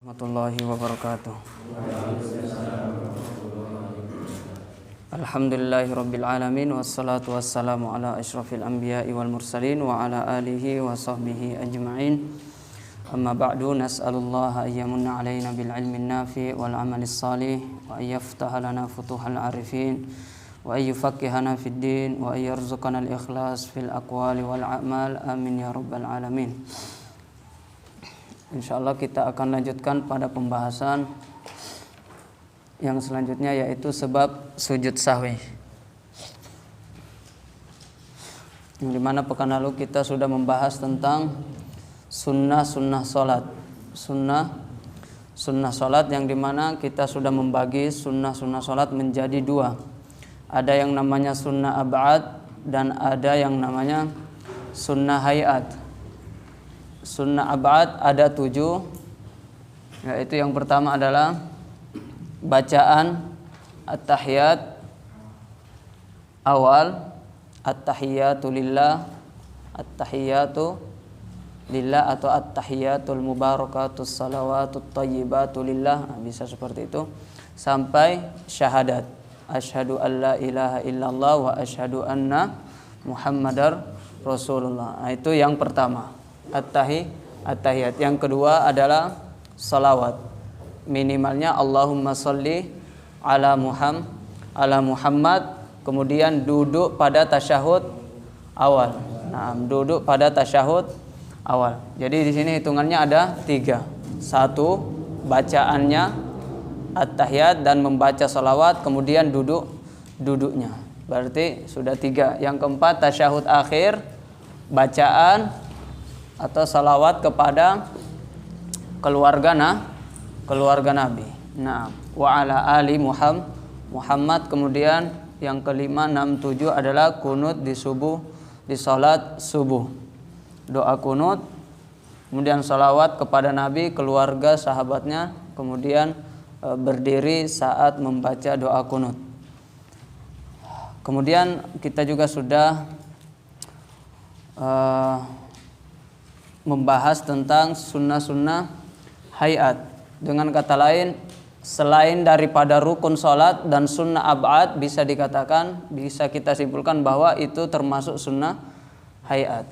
Warahmatullahi wabarakatuh. Alhamdulillahirabbil alamin wassalatu wassalamu ala asyrafil anbiya'i wal mursalin wa ala alihi wa sahbihi ajma'in. Amma ba'du, nas'alullaha ayyamunna alaina bil ilmin nafi' wal amalis salih wa ayyaftaha lana futuhal arifin wa ayyufaqqihana fid din wa ayyarzuqana al ikhlas fil aqwali wal a'mal, amin ya rabbal alamin. Insyaallah kita akan lanjutkan pada pembahasan yang selanjutnya, yaitu sebab sujud sahwi. Yang dimana pekan lalu kita sudah membahas tentang sunnah salat. Sunnah salat yang dimana kita sudah membagi sunnah salat menjadi dua. Ada yang namanya sunnah ab'ad dan ada yang namanya sunnah hayat. Sunnah ab'ad ada 7, yaitu yang pertama adalah bacaan at-tahiyat awal, at-tahiyatu lillah atau at-tahiyatul mubarakatus salawatut thayyibatu lillah, bisa seperti itu, sampai syahadat asyhadu alla ilaha illallah wa asyhadu anna muhammadar rasulullah. Itu yang pertama, at-tahiyat. Yang kedua adalah salawat, minimalnya Allahumma sholli ala Muhammad, kemudian duduk pada tasyahud awal. Nah, duduk pada tasyahud awal. Jadi di sini hitungannya ada 3. 1, bacaannya at-tahiyat dan membaca salawat, kemudian duduknya. Berarti sudah 3. Yang keempat, tasyahud akhir, bacaan atau salawat kepada keluarga Nabi. Nah, wa ala ali Muhammad. Kemudian yang kelima, 6, 7 adalah kunut di salat subuh. Doa kunut, kemudian salawat kepada Nabi, keluarga, sahabatnya, kemudian berdiri saat membaca doa kunut. Kemudian kita juga sudah membahas tentang sunnah hayat. Dengan kata lain, selain daripada rukun salat dan sunnah ab'ad, bisa kita simpulkan bahwa itu termasuk sunnah hayat.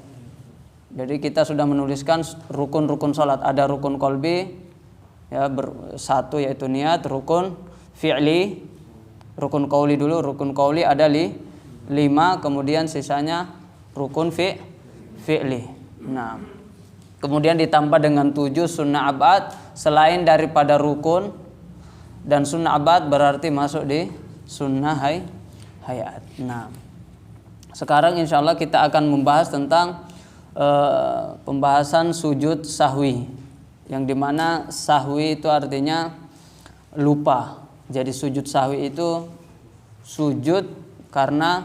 Jadi kita sudah menuliskan rukun-rukun salat. Ada rukun qalbi, ya, 1 yaitu niat, rukun fi'li, rukun qauli dulu, rukun qauli ada 5, kemudian sisanya rukun fi'li. Nah, kemudian ditambah dengan 7 sunnah abad selain daripada rukun dan sunnah abad, berarti masuk di sunnah hayat. Nah, sekarang insyaallah kita akan membahas tentang pembahasan sujud sahwi, yang dimana sahwi itu artinya lupa. Jadi sujud sahwi itu sujud karena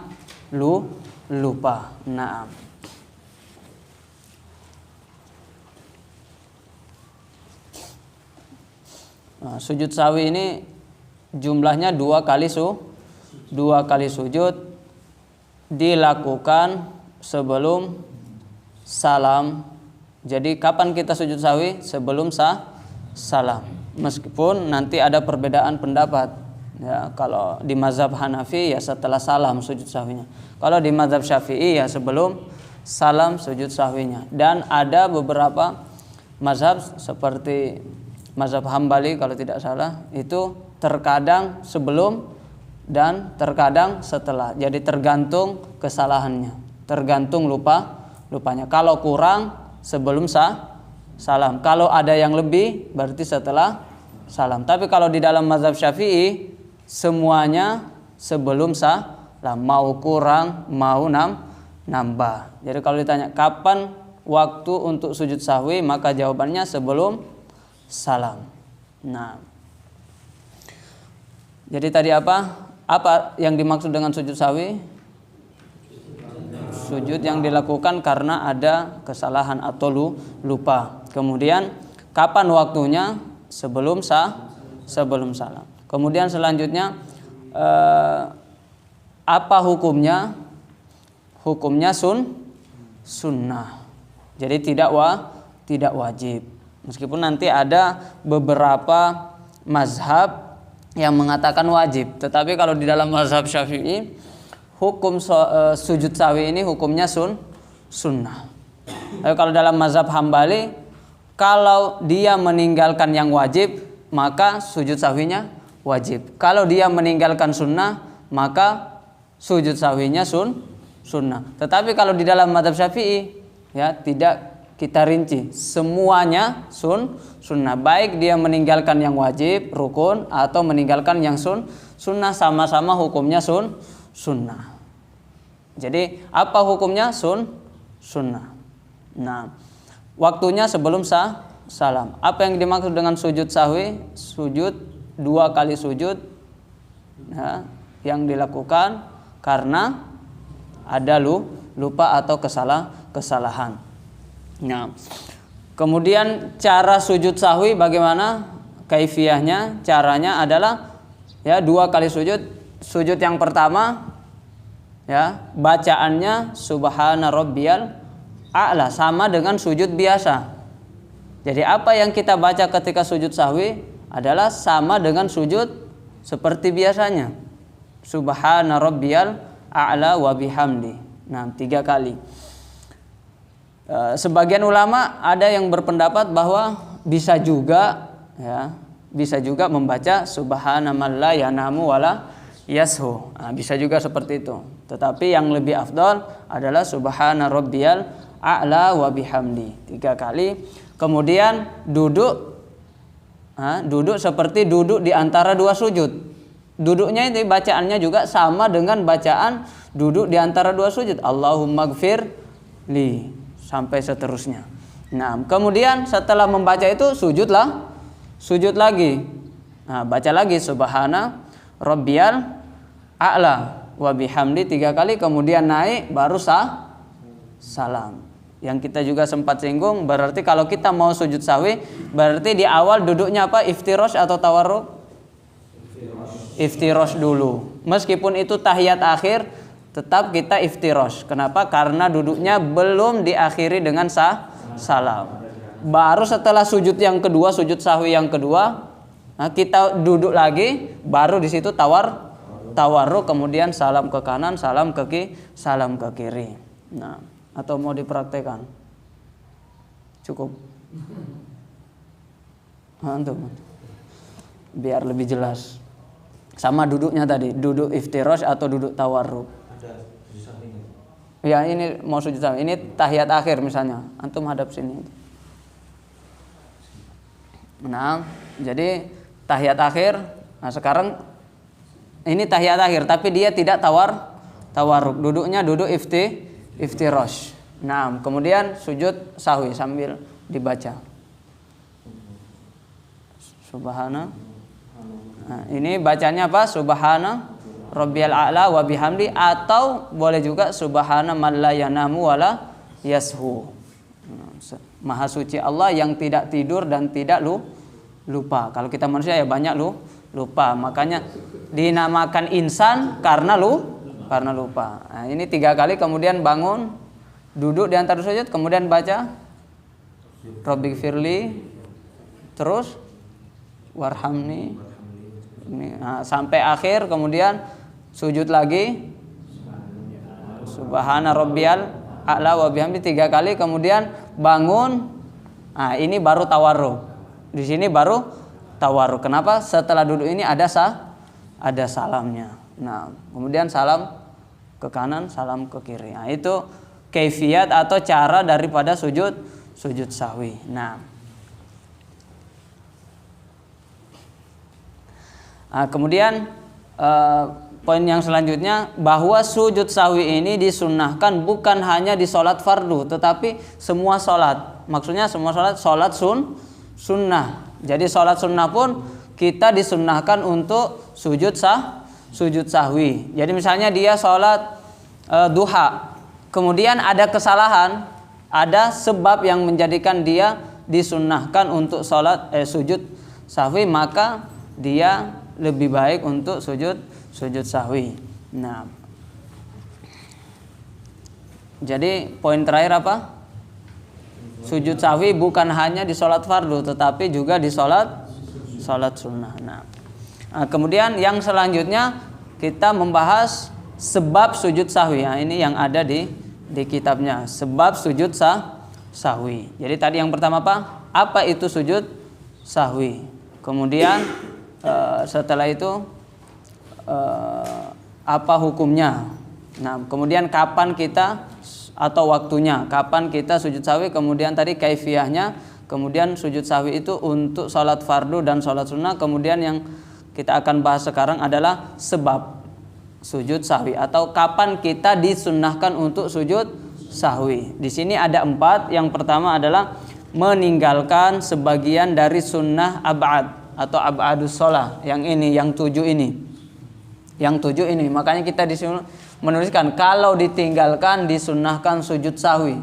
lupa. Nah, sujud sahwi ini jumlahnya 2 kali sujud, dilakukan sebelum salam. Jadi kapan kita sujud sahwi? Sebelum salam. Meskipun nanti ada perbedaan pendapat, ya, kalau di mazhab Hanafi ya setelah salam sujud sahwinya. Kalau di mazhab Syafi'i ya sebelum salam sujud sahwinya. Dan ada beberapa mazhab seperti mazhab Hambali kalau tidak salah, itu terkadang sebelum dan terkadang setelah. Jadi tergantung kesalahannya, tergantung lupanya. Kalau kurang sebelum salam, kalau ada yang lebih berarti setelah salam. Tapi kalau di dalam mazhab Syafi'i semuanya sebelum salam, mau kurang mau nambah. Jadi kalau ditanya kapan waktu untuk sujud sahwi, maka jawabannya sebelum salam. Nah, jadi tadi apa yang dimaksud dengan sujud sahwi? Sujud yang dilakukan karena ada kesalahan atau lupa. Kemudian kapan waktunya? Sebelum salam. Kemudian selanjutnya apa hukumnya? Hukumnya sunnah. Jadi tidak wajib. Meskipun nanti ada beberapa mazhab yang mengatakan wajib, tetapi kalau di dalam mazhab Syafi'i hukum sujud sahwi ini hukumnya sunnah. Lalu kalau dalam mazhab Hambali, kalau dia meninggalkan yang wajib maka sujud sahwinya wajib. Kalau dia meninggalkan sunnah maka sujud sahwinya sunnah. Tetapi kalau di dalam mazhab Syafi'i ya tidak kita rinci, semuanya sunnah. Baik dia meninggalkan yang wajib, rukun, atau meninggalkan yang sunnah, sama-sama hukumnya sunnah. Jadi apa hukumnya? Sunnah. Nah, waktunya sebelum salam. Apa yang dimaksud dengan sujud sahwi? Sujud 2 kali sujud ya, yang dilakukan karena ada lupa atau kesalahan. Nah, kemudian cara sujud sahwi bagaimana? Kaifiyahnya, caranya adalah ya 2 kali sujud. Sujud yang pertama ya, bacaannya subhana rabbiyal a'la, sama dengan sujud biasa. Jadi apa yang kita baca ketika sujud sahwi adalah sama dengan sujud seperti biasanya. Subhana rabbiyal a'la wa bihamdi. Nah, 3 kali. Sebagian ulama ada yang berpendapat bahwa bisa juga membaca subhana man la yanamu wala yashu. Nah, bisa juga seperti itu. Tetapi yang lebih afdal adalah subhana rabbiyal a'la wa bihamdi 3 kali. Kemudian duduk seperti duduk di antara 2 sujud. Duduknya itu bacaannya juga sama dengan bacaan duduk di antara 2 sujud. Allahumma gfir li sampai seterusnya. Nah, kemudian setelah membaca itu sujud lagi. Nah, baca lagi subhana rabbiyal a'la wa bihamdi 3 kali, kemudian naik baru salam. Yang kita juga sempat singgung, berarti kalau kita mau sujud sahwi, berarti di awal duduknya apa? Iftirosh atau tawarruk? Iftirosh dulu. Meskipun itu tahiyat akhir, tetap kita iftirosh. Kenapa? Karena duduknya belum diakhiri dengan salam. Baru setelah sujud yang kedua, sujud sahwi yang kedua, nah kita duduk lagi, baru di situ tawarruk, kemudian salam ke kanan, salam ke kiri. Nah, atau mau dipraktekkan? Cukup. Antum. Biar lebih jelas. Sama duduknya tadi, duduk iftirosh atau duduk tawarruk. Ya, ini mau sujud sahwi. Ini tahiyat akhir misalnya. Antum hadap sini. Nah, jadi tahiyat akhir. Nah, sekarang ini tahiyat akhir, tapi dia tidak tawarruk. Duduknya duduk iftirosh. Nah, kemudian sujud sahwi sambil dibaca. Subhana. Nah, ini bacanya apa? Subhana rabbiyal a'la wa bihamdi, atau boleh juga subhana man la yanamu wala yashu. Maha suci Allah yang tidak tidur dan tidak lupa. Kalau kita manusia ya banyak lupa. Makanya dinamakan insan karena lupa. Nah, ini 3 kali, kemudian bangun, duduk di antara sujud, kemudian baca Rabbighfirli, terus warhamni. Nah, sampai akhir, kemudian sujud lagi subhana rabbiyal a'la wa bihamdi 3 kali, kemudian bangun. Nah, ini baru tawarruk. Di sini baru tawarruk. Kenapa? Setelah duduk ini ada salamnya. Nah, kemudian salam ke kanan, salam ke kiri. Nah, itu kaifiyat atau cara daripada sujud sahwi. Nah, kemudian poin yang selanjutnya, bahwa sujud sahwi ini disunnahkan bukan hanya di sholat fardu, tetapi semua sholat. Maksudnya semua sholat sunnah. Jadi sholat sunnah pun kita disunnahkan untuk sujud sahwi. Jadi misalnya dia sholat duha, kemudian ada kesalahan, ada sebab yang menjadikan dia disunnahkan untuk sujud sahwi, maka dia lebih baik untuk sujud sahwi. Nah, jadi poin terakhir apa? sujud sahwi bukan hanya di sholat fardu tetapi juga di sholat sunnah. Nah, kemudian yang selanjutnya kita membahas sebab sujud sahwi. Nah, ini yang ada di kitabnya, sebab sujud sahwi. Jadi tadi yang pertama apa itu sujud sahwi? Kemudian setelah itu apa hukumnya? Nah, kemudian kapan kita atau waktunya, kapan kita sujud sahwi, kemudian tadi kaifiyahnya, kemudian sujud sahwi itu untuk sholat fardu dan sholat sunnah, kemudian yang kita akan bahas sekarang adalah sebab sujud sahwi atau kapan kita disunnahkan untuk sujud sahwi. Di sini ada 4. Yang pertama adalah meninggalkan sebagian dari sunnah ab'ad atau ab'adus sholah. Yang ini, yang 7 ini. Yang 7 ini. Makanya kita di sini menuliskan kalau ditinggalkan disunnahkan sujud sahwi.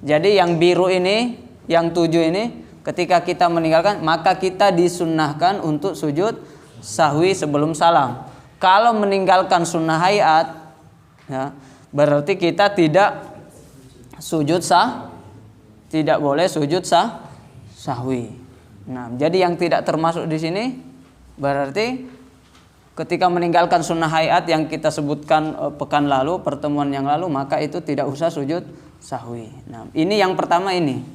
Jadi yang biru ini, yang 7 ini, ketika kita meninggalkan maka kita disunnahkan untuk sujud sahwi sebelum salam. Kalau meninggalkan sunnah hayat, ya, berarti kita tidak sujud tidak boleh sujud sahwi. Nah, jadi yang tidak termasuk di sini berarti ketika meninggalkan sunnah hayat yang kita sebutkan pekan lalu, pertemuan yang lalu, maka itu tidak usah sujud sahwi. Nah, ini yang pertama ini.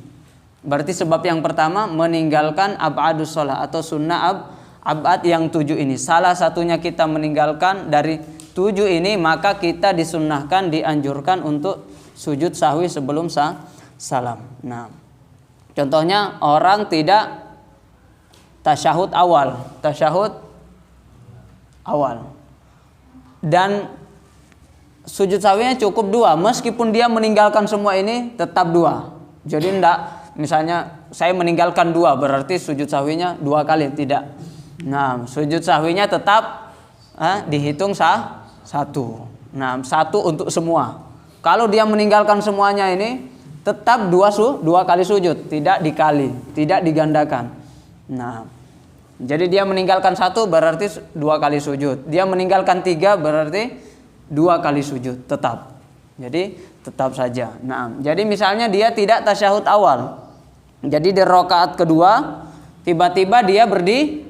Berarti sebab yang pertama meninggalkan ab'adus sholah atau sunnah ab'ad yang 7 ini. Salah satunya kita meninggalkan dari 7 ini, maka kita disunnahkan, dianjurkan untuk sujud sahwi sebelum salam. Nah, contohnya orang tidak tasyahud awal dan sujud sahwinya cukup 2, meskipun dia meninggalkan semua ini tetap 2. Jadi enggak, misalnya saya meninggalkan 2 berarti sujud sahwinya 2 kali, tidak. Nah, sujud sahwinya tetap dihitung 1. Nah, 1 untuk semua. Kalau dia meninggalkan semuanya ini tetap 2 kali sujud, tidak dikali, tidak digandakan. Nah, jadi dia meninggalkan 1 berarti 2 kali sujud. Dia meninggalkan 3 berarti 2 kali sujud tetap. Jadi tetap saja. Nah, jadi misalnya dia tidak tasyahud awal. Jadi di rakaat kedua tiba-tiba dia berdiri.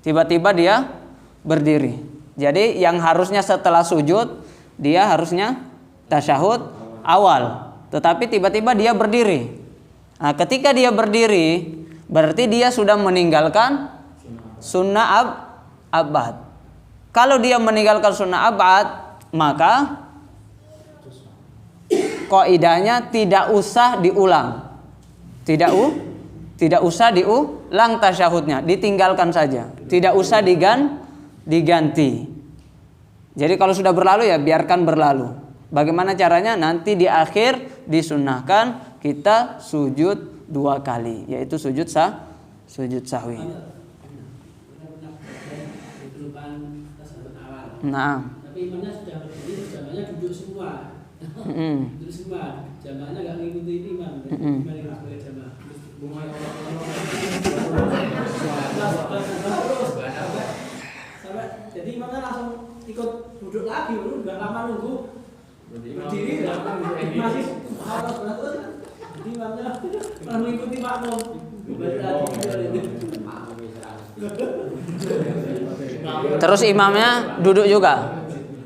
Tiba-tiba dia berdiri. Jadi yang harusnya setelah sujud dia harusnya tasyahud awal, tetapi tiba-tiba dia berdiri. Nah, ketika dia berdiri berarti dia sudah meninggalkan sunnah ab'ad. Kalau dia meninggalkan sunnah ab'ad, maka qaidahnya tidak usah diulang. Tidak usah diulang tasyahudnya, ditinggalkan saja. Tidak usah diganti. Jadi kalau sudah berlalu ya biarkan berlalu. Bagaimana caranya? Nanti di akhir disunnahkan kita sujud 2 kali, yaitu sujud sahwi. Nah, tapi imamnya sudah berdiri, jamaahnya duduk semua. Duduk semua, jamaahnya nggak ngikuti imam. Gimana sebagai jamaah? Jadi imamnya langsung ikut duduk lagi, nggak lama nunggu. Berdiri, masih jadi imamnya malah mengikuti makmum. Terus imamnya duduk juga?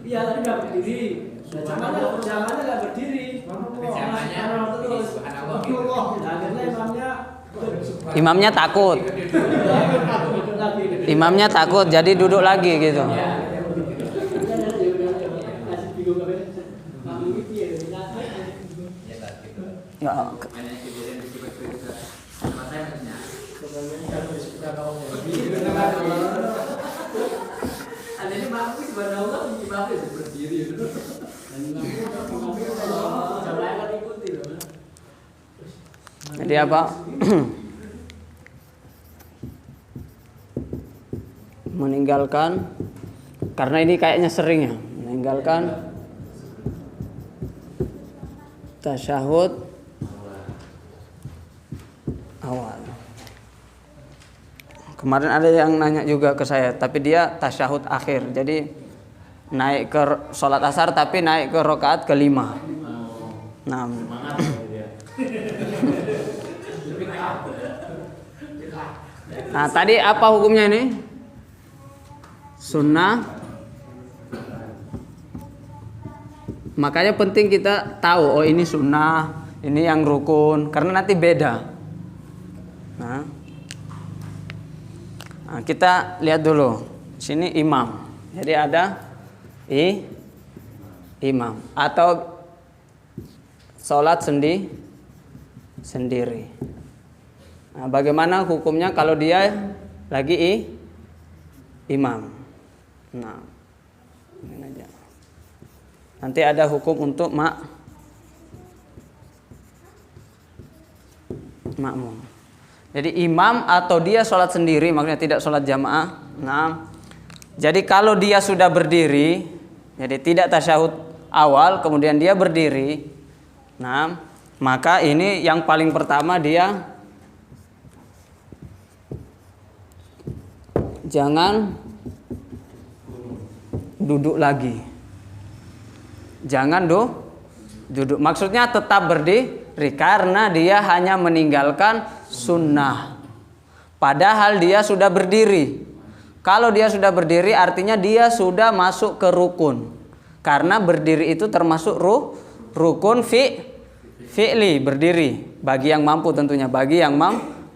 Iya, tadi nggak berdiri. Jamaahnya nggak berdiri. Terus. Akhirnya imamnya takut. Imamnya takut, jadi duduk lagi gitu. Jadi apa? Meninggalkan, karena ini kayaknya sering ya, meninggalkan tasyahud awal. Kemarin ada yang nanya juga ke saya, tapi dia tasyahud akhir. Jadi naik ke sholat asar tapi naik ke rakaat ke-5. Nah, Nah, tadi apa hukumnya ini? Sunnah. Makanya penting kita tahu, oh ini sunnah, ini yang rukun, karena nanti beda. Nah, kita lihat dulu. Sini imam. Jadi ada imam atau sholat sendiri. Nah, bagaimana hukumnya kalau dia lagi imam? Nah, ini aja. Nanti ada hukum untuk makmum. Jadi imam atau dia sholat sendiri, maksudnya tidak sholat jamaah. Nah, jadi kalau dia sudah berdiri, jadi tidak tasyahud awal, kemudian dia berdiri. Nah, maka ini yang paling pertama dia jangan duduk lagi. Jangan duduk. Maksudnya tetap berdiri karena dia hanya meninggalkan sunnah. Padahal dia sudah berdiri. Kalau dia sudah berdiri artinya dia sudah masuk ke rukun. Karena berdiri itu termasuk rukun fi'li, berdiri. Bagi yang mampu tentunya, bagi yang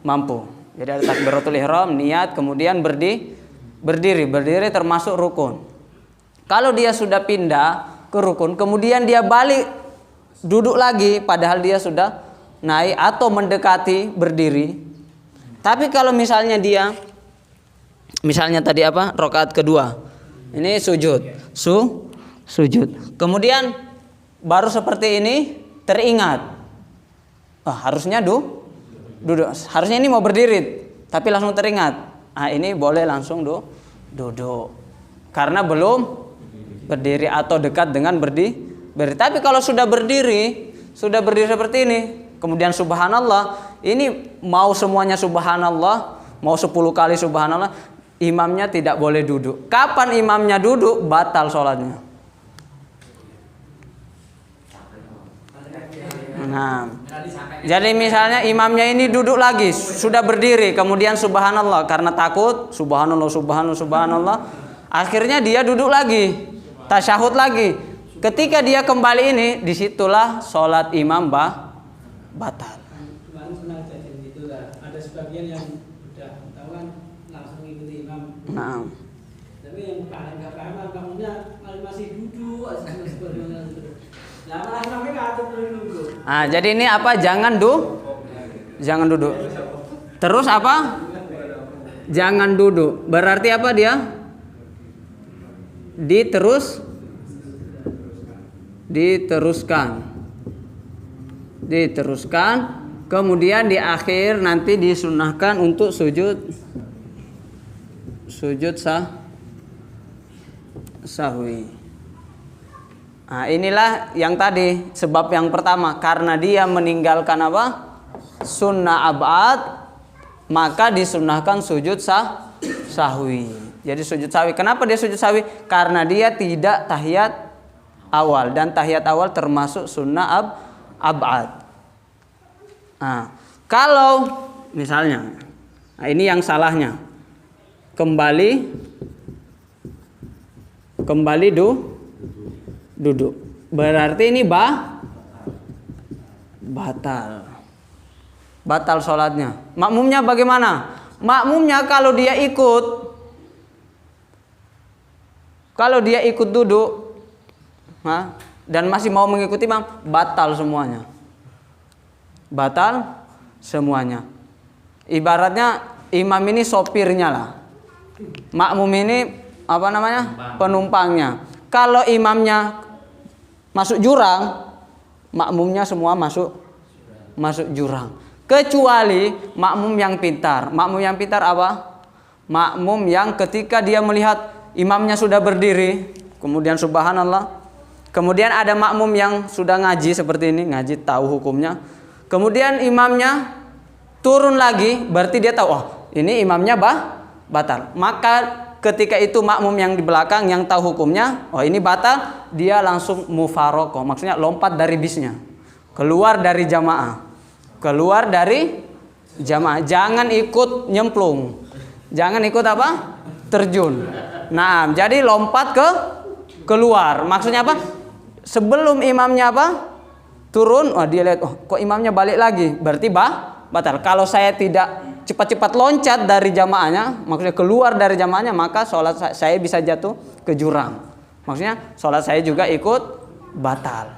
mampu. Jadi ada takbiratul ihram, niat, kemudian berdiri. Berdiri termasuk rukun. Kalau dia sudah pindah ke rukun, kemudian dia balik duduk lagi, padahal dia sudah naik atau mendekati berdiri. Tapi kalau misalnya dia, misalnya tadi apa? Rakaat kedua, ini sujud, sujud. Kemudian baru seperti ini teringat, harusnya duduk. Harusnya ini mau berdiri, tapi langsung teringat. Ini boleh langsung duduk, karena belum berdiri atau dekat dengan berdiri. Tapi kalau sudah berdiri seperti ini, kemudian subhanallah, ini mau semuanya subhanallah, mau 10 kali subhanallah, imamnya tidak boleh duduk. Kapan imamnya duduk, batal sholatnya. Nah, jadi misalnya imamnya ini duduk lagi, sudah berdiri, kemudian subhanallah, karena takut, subhanallah, akhirnya dia duduk lagi, tasyahud lagi. Ketika dia kembali ini, disitulah sholat imam batal. Kemarin pernah jadi gitu lah. Ada sebagian yang udah tahu kan langsung ikuti imam. Nah. Tapi yang paling nggak paham kamunya masih duduk, Lah malah sampai kata nunggu. Jadi ini apa? Jangan duduk. Terus apa? Jangan duduk. Berarti apa dia? Diteruskan. Kemudian di akhir nanti disunahkan untuk sujud sahwi. Nah, inilah yang tadi sebab yang pertama, karena dia meninggalkan apa? Sunnah ab'ad, maka disunahkan sujud sahwi. Jadi sujud sahwi. Kenapa dia sujud sahwi? Karena dia tidak tahiyat awal, dan tahiyat awal termasuk sunnah ab'ad. Nah, kalau misalnya, ini yang salahnya, kembali duduk, berarti ini batal sholatnya. Makmumnya bagaimana? Makmumnya kalau dia ikut duduk dan masih mau mengikuti imam, batal semuanya. Ibaratnya imam ini sopirnya lah, makmum ini penumpangnya. Kalau imamnya masuk jurang, makmumnya semua masuk jurang. Kecuali makmum yang pintar. Makmum yang pintar apa? Makmum yang ketika dia melihat imamnya sudah berdiri, kemudian subhanallah, kemudian ada makmum yang sudah ngaji seperti ini, ngaji tahu hukumnya, kemudian imamnya turun lagi, berarti dia tahu, ini imamnya batal. Maka ketika itu makmum yang di belakang yang tahu hukumnya, ini batal, dia langsung mufaroqah, maksudnya lompat dari bisnya, keluar dari jamaah, keluar dari jamaah. Jangan ikut nyemplung. Jangan ikut apa? Terjun. Nah, jadi lompat keluar. Maksudnya apa? Sebelum imamnya apa? Turun, dia lihat, kok imamnya balik lagi. Berarti batal. Kalau saya tidak cepat-cepat loncat dari jamaahnya, maksudnya keluar dari jamaahnya, maka sholat saya bisa jatuh ke jurang. Maksudnya sholat saya juga ikut batal.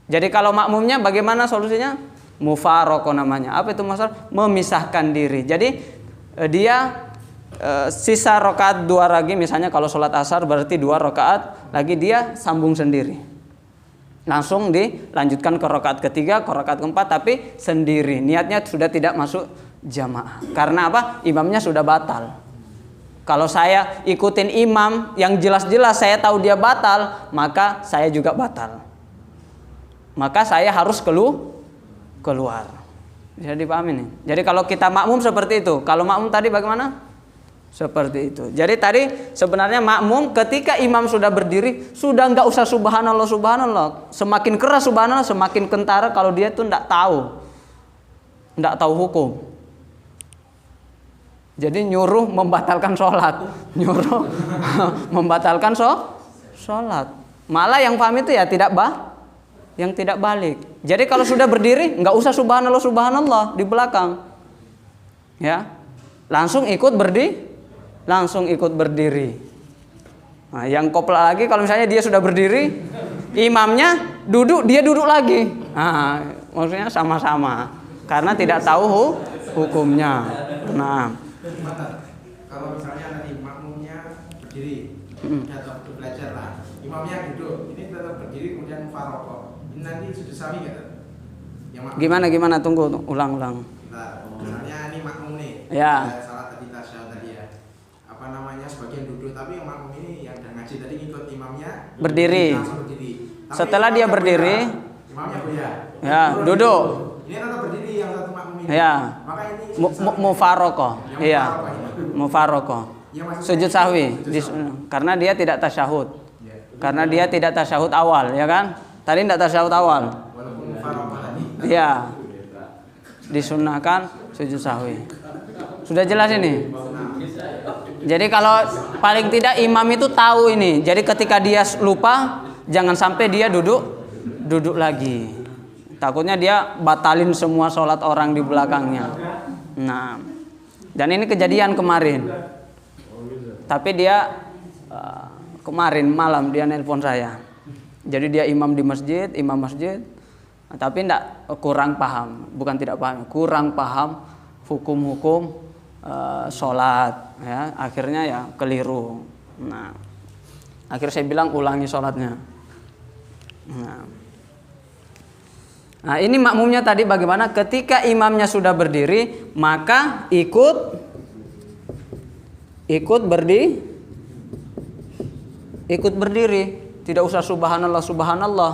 Jadi kalau makmumnya bagaimana solusinya? Mufaraqah namanya. Apa itu maksud? Memisahkan diri. Jadi dia sisa rakaat 2 lagi, misalnya kalau sholat asar berarti 2 rakaat lagi dia sambung sendiri. Langsung dilanjutkan ke rakaat ketiga, ke rakaat keempat, tapi sendiri. Niatnya sudah tidak masuk jamaah. Karena apa? Imamnya sudah batal. Kalau saya ikutin imam yang jelas-jelas saya tahu dia batal, maka saya juga batal. Maka saya harus keluar. Bisa dipahami nih. Jadi kalau kita makmum seperti itu. Kalau makmum tadi bagaimana? Seperti itu. Jadi tadi sebenarnya makmum ketika imam sudah berdiri, sudah nggak usah subhanallah subhanallah. Semakin keras subhanallah, semakin kentara kalau dia tuh nggak tahu hukum. Jadi nyuruh membatalkan sholat, nyuruh membatalkan sholat. Malah yang paham itu ya tidak balik. Jadi kalau sudah berdiri, nggak usah subhanallah subhanallah di belakang, ya langsung ikut berdiri. Nah, yang kopla lagi kalau misalnya dia sudah berdiri, imamnya duduk, dia duduk lagi. Nah, maksudnya sama-sama karena tidak tahu hukumnya. Nah, kalau misalnya nanti makmumnya berdiri, atau belajar lah, imamnya duduk, ini tetap berdiri kemudian mufaraqah. Ini nanti sujud sahwi nggak? Gimana? Tunggu, ulang. Nah, misalnya ini makmum nih, ya. Salat tadi tasyahud tadi ya. Apa namanya, sebagian duduk, tapi yang makmum ini yang udah ngaji tadi ngikut imamnya berdiri. Tapi setelah dia berdiri, imamnya goyah. Ya, duduk. Ini tetap berdiri yang satu makmum ini. Ya. Maka ini mufaraqah. Iya. Mufaraqah. Sujud sahwi karena dia tidak tasyahud. Karena dia tidak tasyahud awal, ya kan? Tadi tidak tasyahud awal. Walaupun mufaraqah tadi. Iya. Disunnahkan sujud sahwi. Sudah jelas ini? Jadi kalau paling tidak imam itu tahu ini. Jadi ketika dia lupa, jangan sampai dia duduk lagi. Takutnya dia batalin semua sholat orang di belakangnya. Nah, dan ini kejadian kemarin. Tapi dia kemarin malam dia nelpon saya. Jadi dia imam masjid, tapi kurang paham, bukan tidak paham, kurang paham hukum-hukum sholat, ya. Akhirnya ya keliru. Nah, akhirnya saya bilang ulangi sholatnya. Nah, ini makmumnya tadi bagaimana? Ketika imamnya sudah berdiri, maka ikut berdiri. Tidak usah subhanallah.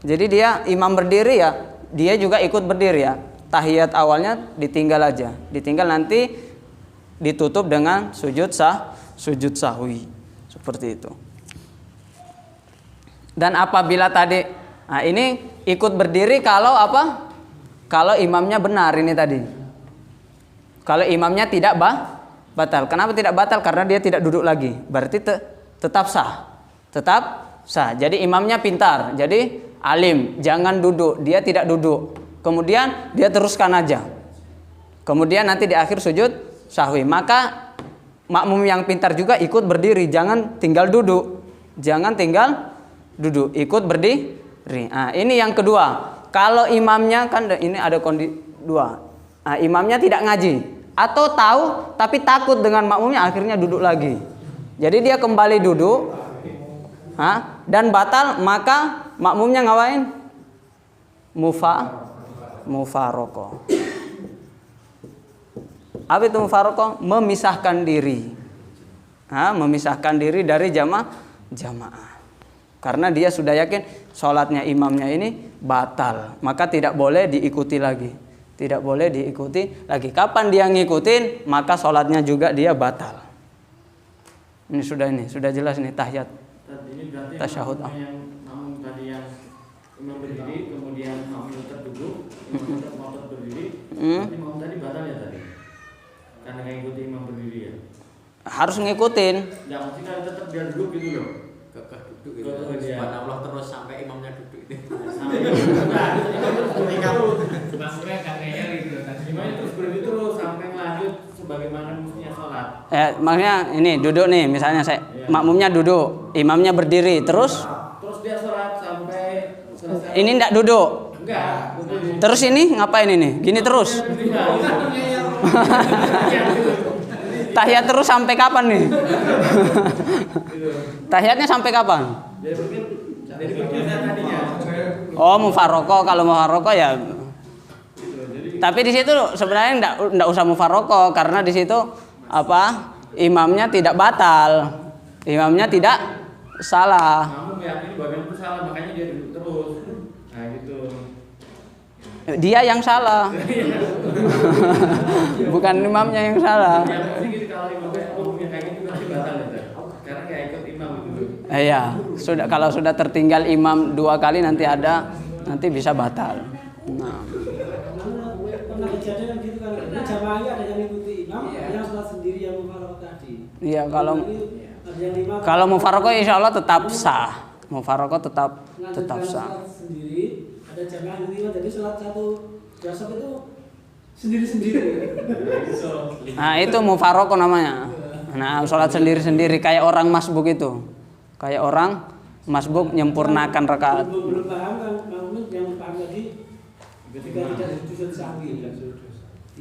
Jadi dia imam berdiri ya, dia juga ikut berdiri ya. Tahiyat awalnya ditinggal aja. Ditinggal nanti ditutup dengan sujud sahwi. Seperti itu. Dan apabila tadi, nah ini ikut berdiri kalau apa? Kalau imamnya benar ini tadi. Kalau imamnya tidak batal. Kenapa tidak batal? Karena dia tidak duduk lagi. Berarti tetap sah. Jadi imamnya pintar. Jadi alim, jangan duduk. Dia tidak duduk. Kemudian dia teruskan aja. Kemudian nanti di akhir sujud sahwi. Maka makmum yang pintar juga ikut berdiri. Jangan tinggal duduk. Ikut berdiri. Nah, ini yang kedua. Kalau imamnya kan ini ada kondisi dua. Nah, imamnya tidak ngaji atau tahu tapi takut dengan makmumnya, akhirnya duduk lagi. Jadi dia kembali duduk. Dan batal, maka makmumnya ngapain? Mufaraqah. Apa itu mufaraqah? Memisahkan diri. Memisahkan diri dari jamaah. Karena dia sudah yakin sholatnya imamnya ini batal, maka tidak boleh diikuti lagi. Kapan dia ngikutin, maka sholatnya juga dia batal. Ini sudah jelas nih tahiyat. Ini berarti tasyahud. Yang makmum tadi yang imam berdiri, kemudian makmum tetap duduk, imam tetap berdiri, berarti makmum tadi batal harus ngikutin. Ya maksudnya tetap dia duduk gitu loh. Kekeh duduk gitu. Iya. Subhanallah terus sampai imamnya duduk itu. Maksudnya gak ngeyel gitu. Gimana terus berhenti terus sampai lanjut sebagaimana mestinya sholat. Maksudnya ini duduk nih, misalnya saya makmumnya duduk, imamnya berdiri, terus dia sholat sampai selesai. ini ndak duduk. Enggak. Terus ini ngapain ini? Gini terus. Tahiyat terus sampai kapan nih? Tahiyatnya sampai kapan? Jadi mungkin tadinya. Oh, mufaroko. Kalau mufaroko ya. Tapi di situ sebenarnya ndak usah mufaroko karena di situ apa? Imamnya tidak batal. Imamnya tidak salah. Kamu meyakini bagian itu salah makanya dia duduk terus. Nah gitu. Dia yang salah. Bukan imamnya yang salah. Ya pasti gitu kalau imamnya hukumnya kayak gitu pasti batal ya. Karena kayak ikut imam gitu. Iya, kalau sudah tertinggal imam 2 kali nanti bisa batal. Nah. Pernah kejadian gitu kan, ini jamaahnya ada yang mengikuti imam, ada yang sholat sendiri yang mufaraqah tadi. Iya, kalau Ada mufaraqah insya Allah tetap sah. Mufaraqah tetap sah. sholat sendiri, ada jamaah yang imam, jadi sholat satu jasad itu sendiri-sendiri. Nah, itu mufaraqah namanya. Nah, sholat sendiri-sendiri kayak orang masbuk itu. Kayak orang masbuk menyempurnakan rakaat. Belum paham kan, makmum yang paham tadi ketika tidak sujud sahwi.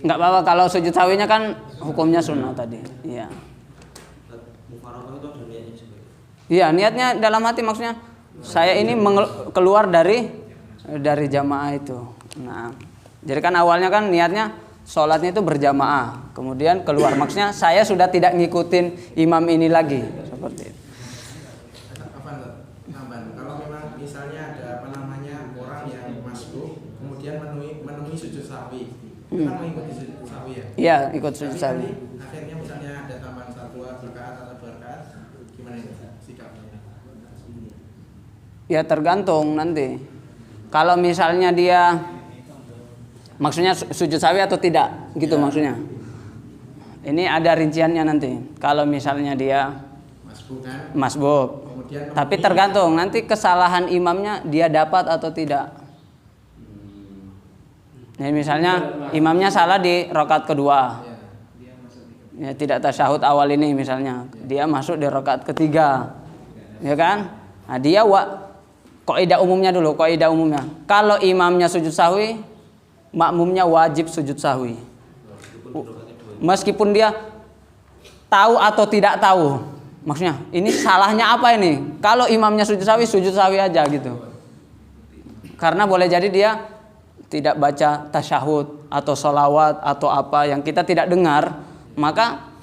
Enggak apa-apa kalau sujud sahwinya kan hukumnya sunnah tadi. Iya. Mufaraqah itu ada niatnya seperti. Iya, niatnya dalam hati maksudnya saya ini keluar dari jamaah itu. Nah, jadi kan awalnya kan niatnya sholatnya itu berjamaah, kemudian keluar maksudnya saya sudah tidak ngikutin imam ini lagi seperti itu. Kalau memang misalnya ada orang yang masbuk kemudian menemui sujud sahwi, itu kan mengikuti sujud sahwi ya? Iya, ikut sujud sahwi. Akhirnya misalnya ada tambahan 1 rakaat atau 2 rakaat, gimana itu sikapnya? Ya tergantung nanti. Kalau misalnya dia maksudnya sujud sahwi atau tidak gitu maksudnya. Ini ada rinciannya nanti. Kalau misalnya dia masbuk. Tapi tergantung nanti kesalahan imamnya dia dapat atau tidak. Nah, misalnya imamnya salah di rakaat kedua. Ya, tidak tasyahud awal ini misalnya. Dia masuk di rakaat ketiga. Ya kan? Nah, dia kaidah umumnya dulu, kaidah umumnya. Kalau imamnya sujud sahwi, makmumnya wajib sujud sahwi. Meskipun dia tahu atau tidak tahu. Maksudnya, ini salahnya apa ini? Kalau imamnya sujud sahwi aja gitu. Karena boleh jadi dia tidak baca tasyahud atau sholawat atau apa yang kita tidak dengar, maka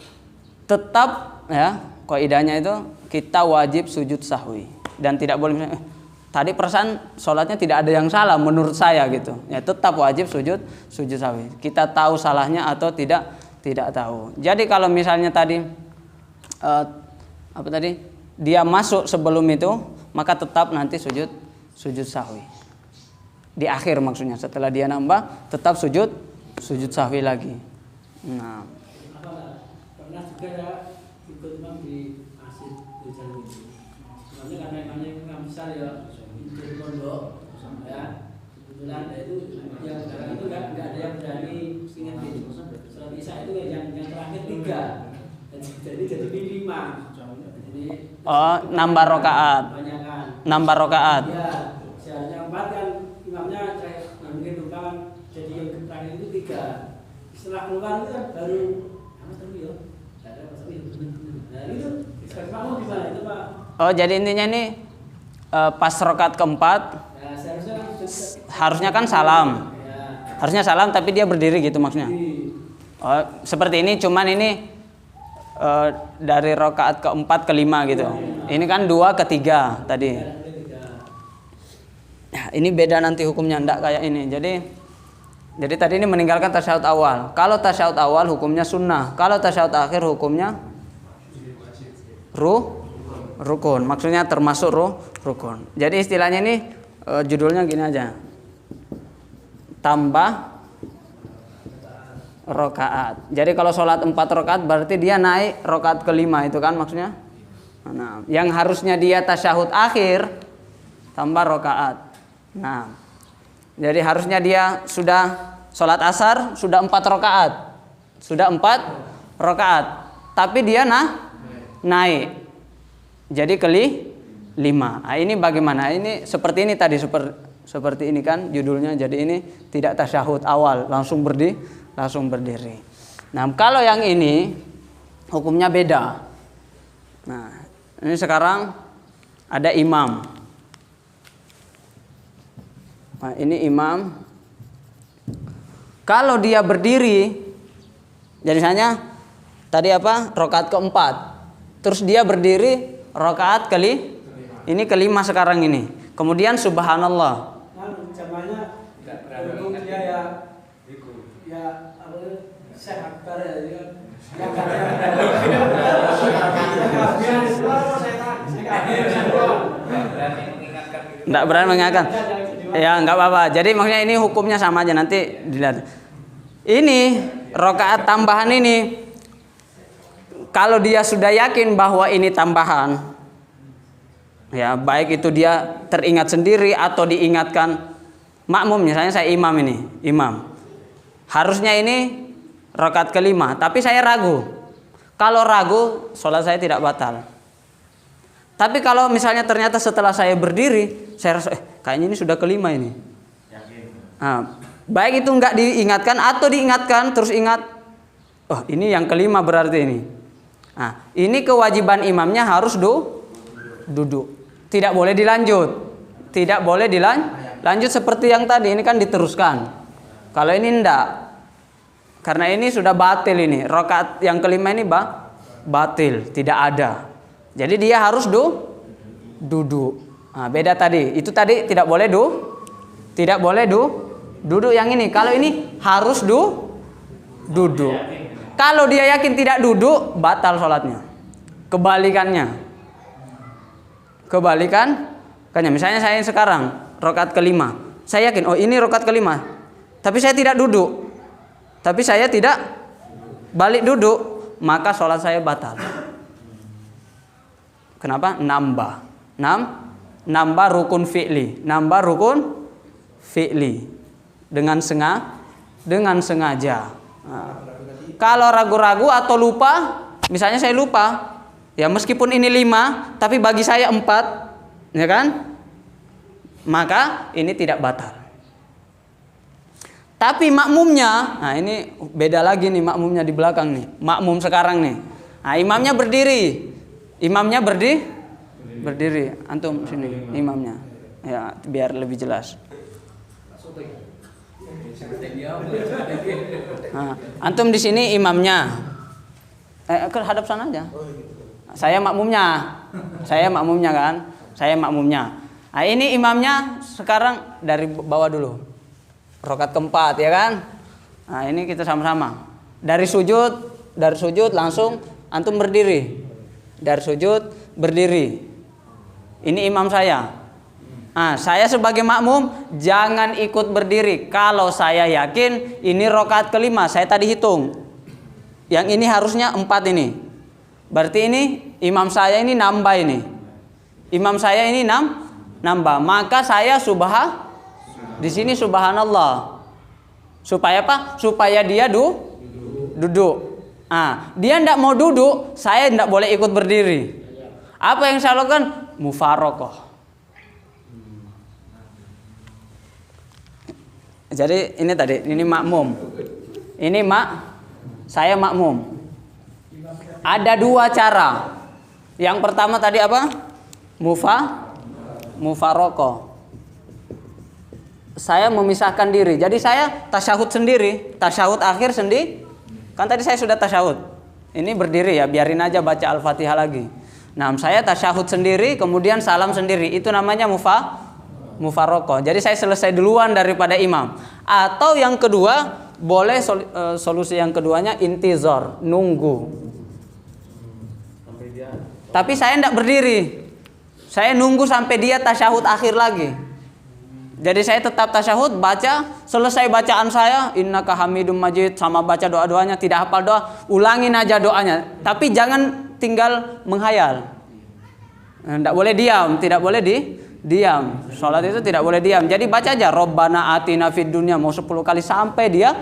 tetap ya kaidahnya itu kita wajib sujud sahwi dan tidak boleh tadi perasaan sholatnya tidak ada yang salah menurut saya gitu. Ya tetap wajib sujud sahwi. Kita tahu salahnya atau tidak tahu. Jadi kalau misalnya tadi dia masuk sebelum itu, maka tetap nanti sujud sahwi. Di akhir maksudnya setelah dia nambah tetap sujud sahwi lagi. Nah, pernah juga ya ikut imam di masjid di jalan itu. Sebenarnya karena imamnya imam besar ya di pondok ya kebetulan itu yang sekarang itu nggak ada yang berani ingetin sholat isya itu yang terakhir 3 jadi imam. nambah rakaat. Nambah rakaat. Iya, seharusnya 4 kan imamnya mungkin lupa kan jadi yang terakhir itu 3. Setelah keluar itu kan baru apa tadi ya? Ada pasal itu. Nah, itu kamu gimana itu, Pak? Oh, jadi intinya ini pas rakaat keempat Ya, harusnya kan salam. Ya. Harusnya salam tapi dia berdiri gitu maksudnya. Oh, seperti ini cuman ini dari rakaat keempat ke 5 gitu. Ini kan 2 ke 3 tadi. Nah, ini beda nanti hukumnya enggak kayak ini. Jadi tadi ini meninggalkan tasyahud awal. Kalau tasyahud awal hukumnya sunnah. Kalau tasyahud akhir hukumnya rukun. Maksudnya termasuk rukun. Jadi istilahnya ini judulnya gini aja. Tambah rakaat. Jadi kalau sholat 4 rakaat berarti dia naik rakaat kelima, itu kan maksudnya. Nah, yang harusnya dia tasyahud akhir tambah rakaat. Nah, jadi harusnya dia sudah sholat asar sudah 4 rakaat, sudah 4 rakaat, tapi dia naik. Jadi kelima. Nah, ini bagaimana? Ini seperti ini tadi, seperti ini kan judulnya. Jadi ini tidak tasyahud awal, langsung berdiri. Nah, kalau yang ini hukumnya beda. Nah, ini sekarang ada imam. Nah, ini imam. Kalau dia berdiri, jadi misalnya tadi apa? Rakaat keempat. Terus dia berdiri rakaat ini kelima sekarang ini. Kemudian subhanallah. Namanya hukumnya ya apa sehat ya. Enggak berani mengingatkan. Ya, enggak apa-apa. Jadi maksudnya ini hukumnya sama aja, nanti dilihat. Ini rakaat tambahan ini, kalau dia sudah yakin bahwa ini tambahan, ya baik itu dia teringat sendiri atau diingatkan makmum, misalnya saya imam. Harusnya ini rakaat kelima, tapi saya ragu. Kalau ragu, sholat saya tidak batal. Tapi kalau misalnya ternyata setelah saya berdiri, saya rasa kayaknya ini sudah kelima ini. Nah, baik itu enggak diingatkan atau diingatkan terus ingat, oh ini yang kelima berarti ini. Nah, ini kewajiban imamnya harus duduk. Tidak boleh dilanjut. Tidak boleh dilanjut seperti yang tadi. Ini kan diteruskan. Kalau ini enggak. Karena ini sudah batil ini. Rakaat yang kelima ini batil, tidak ada. Jadi dia harus duduk. Nah, beda tadi. Itu tadi tidak boleh duduk yang ini. Kalau ini harus duduk. Kalau dia yakin tidak duduk, batal sholatnya. Kebalikannya, misalnya saya sekarang rakaat kelima, saya yakin, oh ini rakaat kelima, tapi saya tidak duduk, tapi saya tidak balik duduk, maka sholat saya batal. Kenapa? Nambah rukun fi'li dengan sengaja. Nah, kalau ragu-ragu atau lupa, misalnya saya lupa, ya meskipun ini 5, tapi bagi saya 4, ya kan? Maka ini tidak batal. Tapi makmumnya, nah ini beda lagi nih makmumnya di belakang nih. Makmum sekarang nih. Nah, imamnya berdiri. Berdiri. Antum sini imamnya. Ya, biar lebih jelas. Nah, antum di sini imamnya. Ke hadap sana aja. Saya makmumnya kan. Nah, ini imamnya sekarang dari bawah dulu. Rakaat keempat ya kan. Nah, ini kita sama-sama. Dari sujud langsung antum berdiri. Dari sujud berdiri. Ini imam saya. Nah, saya sebagai makmum jangan ikut berdiri. Kalau saya yakin ini rakaat kelima, saya tadi hitung. Yang ini harusnya 4 ini. Berarti ini imam saya ini nambah ini. Imam saya ini nambah. Maka saya di sini subhanallah. Supaya apa? Supaya dia duduk. Nah, dia tidak mau duduk, saya tidak boleh ikut berdiri. Apa yang saya lakukan? Mufaraqah. Jadi ini tadi, ini makmum. Saya makmum. Ada 2 cara. Yang pertama tadi apa? Mufaraqah. Saya memisahkan diri. Jadi saya tasyahud sendiri, tasyahud akhir sendiri. Kan tadi saya sudah tasyahud. Ini berdiri ya, biarin aja baca Al-Fatihah lagi. Nah, saya tasyahud sendiri, kemudian salam sendiri. Itu namanya mufaraqah. Jadi saya selesai duluan daripada imam. Atau yang kedua, boleh solusi yang keduanya intizar, nunggu. Tapi saya tidak berdiri. Saya nunggu sampai dia tasyahud akhir lagi. Jadi saya tetap tasyahud, baca, selesai bacaan saya, innaka hamidum majid, sama baca doa-doanya, tidak hafal doa, ulangin aja doanya. Tapi jangan tinggal menghayal. Tidak boleh diam, tidak boleh diam. Sholat itu tidak boleh diam. Jadi baca aja, Rabbana atina fid dunya, mau 10 kali sampai dia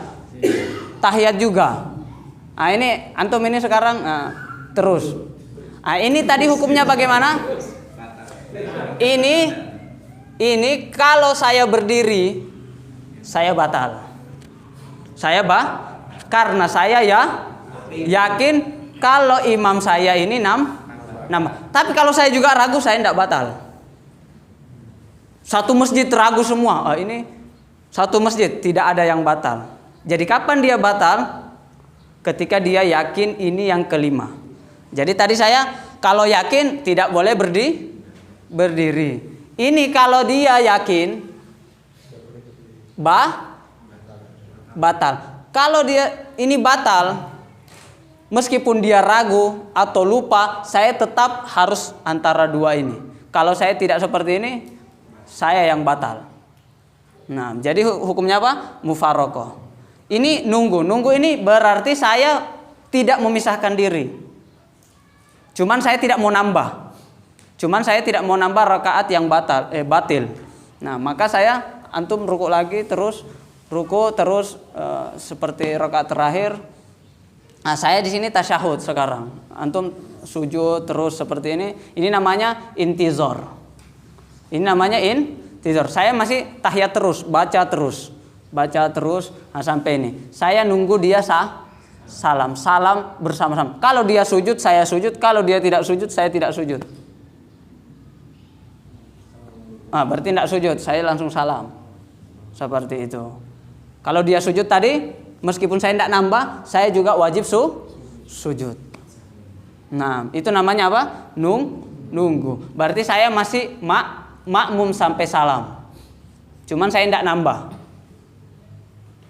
tahiyat juga. Nah ini antum ini sekarang terus. Nah ini tadi hukumnya bagaimana? Ini kalau saya berdiri, saya batal. Karena saya yakin kalau imam saya ini nambah. Tapi kalau saya juga ragu, saya tidak batal. Satu masjid ragu semua. Ini satu masjid tidak ada yang batal. Jadi kapan dia batal? Ketika dia yakin ini yang kelima. Jadi tadi saya kalau yakin tidak boleh berdiri. Ini kalau dia yakin batal. Kalau dia ini batal, meskipun dia ragu atau lupa, saya tetap harus antara dua ini. Kalau saya tidak seperti ini, saya yang batal. Nah, jadi hukumnya apa? Mufaraqah. Ini nunggu ini berarti saya tidak memisahkan diri. Cuman saya tidak mau nambah rakaat yang batil. Nah, maka saya antum ruku lagi terus seperti rakaat terakhir. Nah, saya di sini tasyahud sekarang. Antum sujud terus seperti ini. Ini namanya intizar. Saya masih tahiyat terus, baca terus. Nah, sampai ini. Saya nunggu dia salam bersama-sama. Kalau dia sujud, saya sujud. Kalau dia tidak sujud, saya tidak sujud. Berarti tidak sujud, saya langsung salam. Seperti itu. Kalau dia sujud tadi, meskipun saya tidak nambah, saya juga wajib sujud. Nah, itu namanya apa? Nunggu. Berarti saya masih makmum sampai salam. Cuman saya tidak nambah.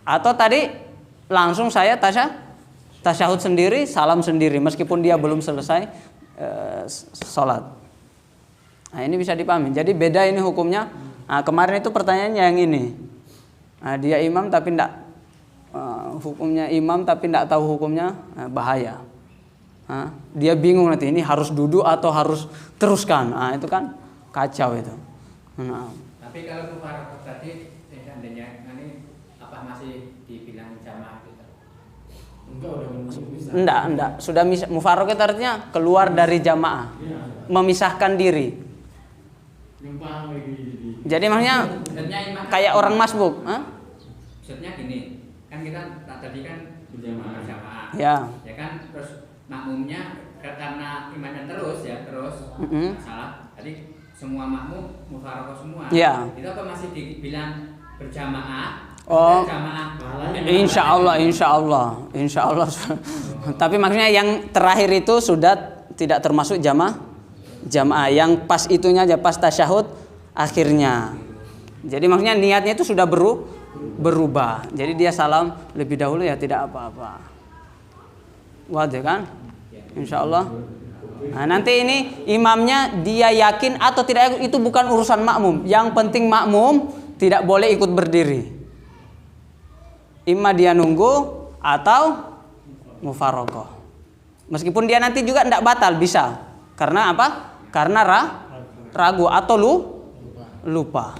Atau tadi langsung saya tasyahud sendiri, salam sendiri, meskipun dia belum selesai sholat. Nah, ini bisa dipahami. Jadi beda ini hukumnya. Nah, kemarin itu pertanyaannya yang ini. Nah, dia imam tapi tidak hukumnya imam tapi tidak tahu hukumnya, bahaya. Nah, dia bingung nanti ini harus duduk atau harus teruskan. Nah, itu kan kacau itu. Nah. Tapi kalau mufaraqah tadi seandainya ini apa masih dibilang jamaah gitu? Enggak. Sudah mufaraqah artinya keluar dari jamaah. Memisahkan diri. Jadi maksudnya kayak orang masbuk, Maksudnya gini, kan kita tadi kan berjamaah. Ya. Ya kan, terus makmumnya karena imannya terus salah. Tadi semua makmum mufaraqah semua. Ya. Itu apa masih dibilang berjamaah? Oh, insya Allah. Tapi maksudnya yang terakhir itu sudah tidak termasuk jamaah. Yang pas itunya aja pas tasyahud akhirnya. Jadi maksudnya niatnya itu sudah berubah. Jadi dia salam lebih dahulu ya tidak apa-apa. Wadah kan? Insya Allah. Nah, nanti ini imamnya dia yakin atau tidak yakin itu bukan urusan makmum. Yang penting makmum tidak boleh ikut berdiri. Imma dia nunggu atau mufaraqah. Meskipun dia nanti juga tidak batal bisa. Karena apa? Karena ragu atau lupa.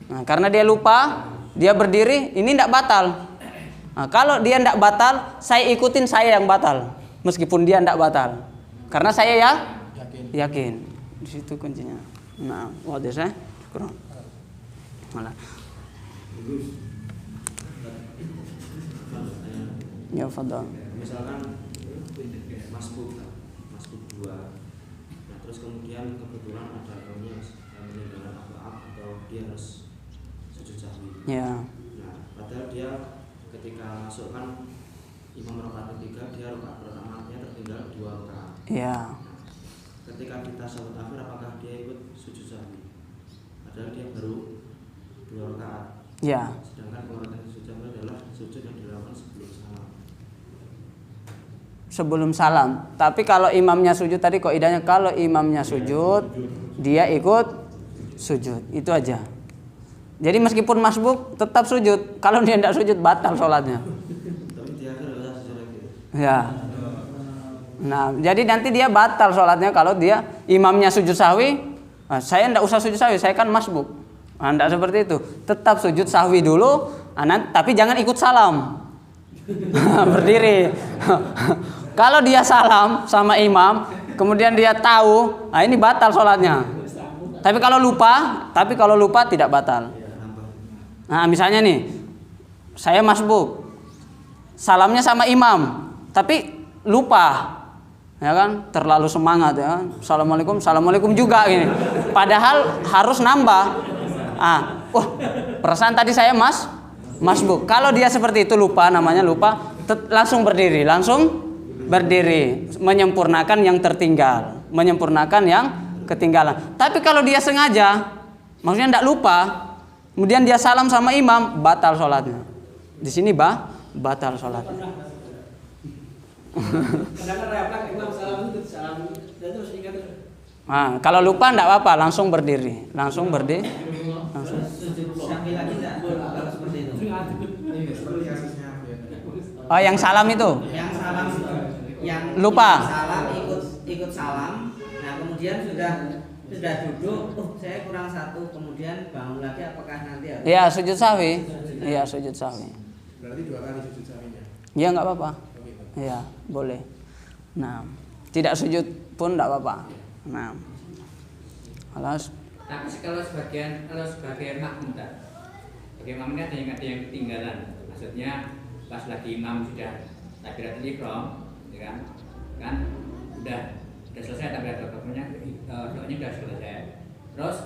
Nah, karena dia lupa, dia berdiri, ini tidak batal. Nah, kalau dia tidak batal, saya ikutin saya yang batal. Meskipun dia tidak batal. Karena saya yakin. Di situ kuncinya. Nah, wadah saya. Kurang. Malah. Ya, fadhal. Misalkan masbuk 2. Nah, terus kemudian kebetulan ada imamnya meninggalkan atau dia harus sujud sahwi. Ya. Nah, padahal dia ketika masuk kan imam rakaat ketiga, dia rakaat pertamanya tertinggal 2 rakaat. Ya. Nah, ketika kita salat akhir apakah dia ikut sujud sahwi? Padahal dia baru 2 rakaat. Ya. Sedangkan pengertian sujud sahwi adalah sujud yang dilakukan sebelum salam. Sebelum salam. Tapi kalau imamnya sujud tadi kaidahnya kalau imamnya sujud, dia ikut sujud. Itu aja. Jadi meskipun masbuk tetap sujud. Kalau dia tidak sujud batal sholatnya. Tapi di akhir nggak usah sujud lagi. Ya. Nah, jadi nanti dia batal sholatnya kalau dia imamnya sujud sahwi. Nah, saya tidak usah sujud sahwi, saya kan masbuk. Nah, tidak seperti itu. Tetap sujud sahwi dulu, tapi jangan ikut salam. Berdiri. Kalau dia salam sama imam, kemudian dia tahu, nah ini batal sholatnya. Tapi kalau lupa tidak batal. Nah, misalnya nih, saya masbuk, salamnya sama imam, tapi lupa, ya kan? Terlalu semangat, ya kan? Assalamualaikum juga gini. Padahal harus nambah. Perasaan tadi saya masbuk. Kalau dia seperti itu lupa, langsung berdiri, menyempurnakan yang tertinggal, menyempurnakan yang ketinggalan. Tapi kalau dia sengaja, maksudnya tidak lupa, kemudian dia salam sama imam, batal sholatnya. Di sini batal sholatnya. Kadang-kadang refleks imam salam itu salam dan terus ingat. Nah, kalau lupa tidak apa-apa, langsung berdiri. Sujud Sahwi lagi enggak? Kalau seperti itu. Seperti kasusnya Oh, yang salam itu? Yang salam yang Lupa. Salam ikut salam. Nah, kemudian sudah duduk, saya kurang satu, kemudian bangun lagi, apakah nanti harus? Iya, sujud sahwi. Iya, sujud sahwi. berarti 2 kali sujud sahwinya. Iya, nggak apa-apa. Iya, boleh. Nah, tidak sujud pun tidak apa-apa. Nah, alas. Tapi kalau sebagai makmum tak, sebagai makmum ada yang ketinggalan. Maksudnya pas lagi imam sudah takbiratul ihram, ya kan udah selesai takbiratul ihramnya, doanya sudah selesai. Terus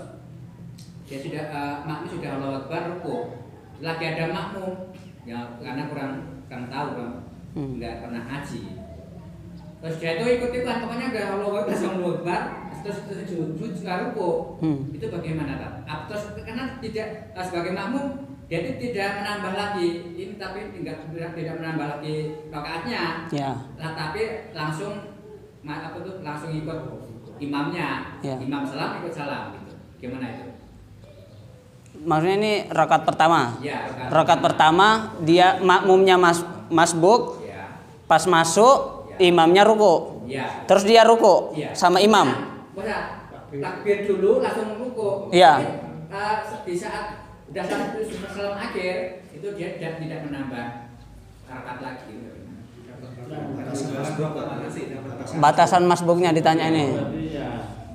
dia sudah makmum sudah Allahu Akbar rukuk. Lagi ada makmum ya karena kurang tahu kan, nggak pernah ngaji. Terus dia itu ikut-ikutan, pokoknya udah Allahu Akbar, terus sujud rukuk. Itu bagaimana tak? Terus karena tidak sebagai makmum dia itu tidak menambah lagi ini, tapi tidak menambah lagi rakaatnya. Ya. Nah, tapi langsung ikut imamnya. Ya. Imam salam ikut salam gitu. Gimana itu? Maksudnya ini rakaat pertama. Ya, Rakaat pertama dia makmumnya masbuk. Ya. Pas masuk imamnya ruku. Ya. Terus dia ruku Ya. sama imam. Benar. Takbir dulu langsung ruku. Iya. Di saat udah salam akhir itu dia tidak menambah rakaat lagi. Batasan masbuknya ditanya ini.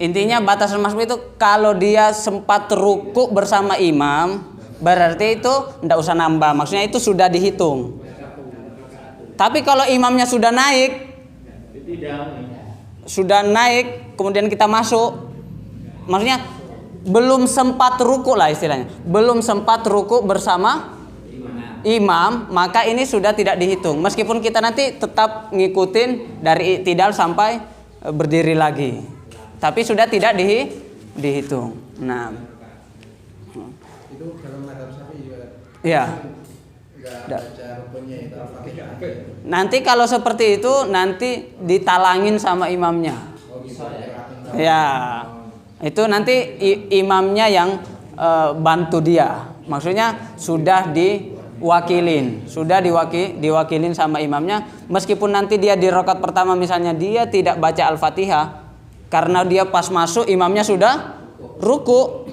Intinya batasan masbuk itu kalau dia sempat ruku bersama imam, berarti itu tidak usah nambah. Maksudnya itu sudah dihitung. Tapi kalau imamnya sudah naik, kemudian kita masuk, maksudnya belum sempat ruku lah istilahnya, belum sempat ruku bersama imam, maka ini sudah tidak dihitung. Meskipun kita nanti tetap ngikutin dari i'tidal sampai berdiri lagi, tapi sudah tidak dihitung. Nah, Itu dalam madhab Syafi'i juga. ya. Enggak baca rukunnya itu Al-Fatihah. Nanti kalau seperti itu nanti ditalangin sama imamnya. Oh gitu. Ya, itu nanti imamnya yang bantu dia. Maksudnya sudah diwakilin sama imamnya. Meskipun nanti dia di rakaat pertama misalnya dia tidak baca Al-Fatihah karena dia pas masuk imamnya sudah ruku,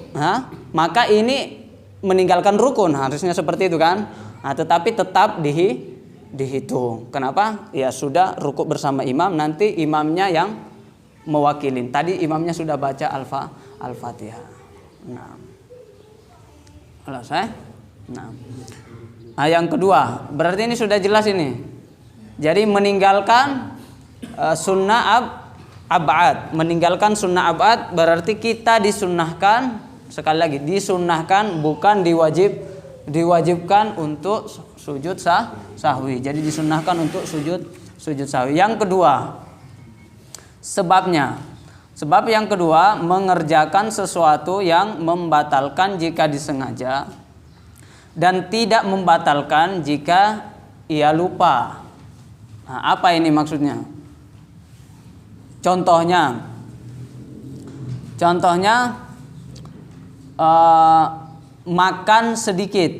maka ini meninggalkan rukun, harusnya seperti itu kan. Nah, tetapi tetap dihitung. Kenapa? Ya sudah ruku bersama imam, nanti imamnya yang mewakilin. Tadi imamnya sudah baca Al-Fatihah. Nah, selesai. Nah, yang kedua, berarti ini sudah jelas ini. Jadi meninggalkan sunnah ab'ad. Meninggalkan sunnah ab'ad berarti kita disunnahkan, sekali lagi disunnahkan, bukan diwajibkan untuk sujud sahwi. Jadi disunnahkan untuk sujud sahwi. Yang kedua, sebab yang kedua mengerjakan sesuatu yang membatalkan jika disengaja dan tidak membatalkan jika ia lupa. Nah, apa ini maksudnya? Contohnya makan sedikit,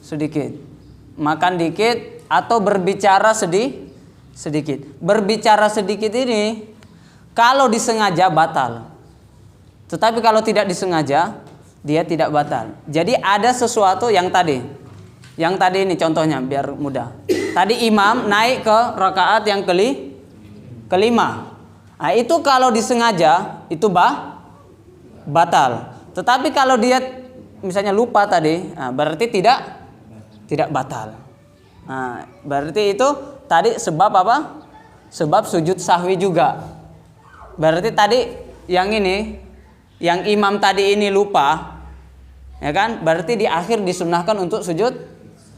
sedikit, makan dikit atau berbicara sedikit. Berbicara sedikit ini kalau disengaja batal, tetapi kalau tidak disengaja dia tidak batal. Jadi ada sesuatu yang tadi ini contohnya biar mudah. Tadi imam naik ke rakaat yang kelima. Nah, itu kalau disengaja itu batal. Tetapi kalau dia misalnya lupa tadi, nah, berarti tidak batal. Nah, berarti itu tadi sebab apa? Sebab sujud sahwi juga. Berarti tadi yang imam tadi ini lupa, ya kan? Berarti di akhir disunnahkan untuk sujud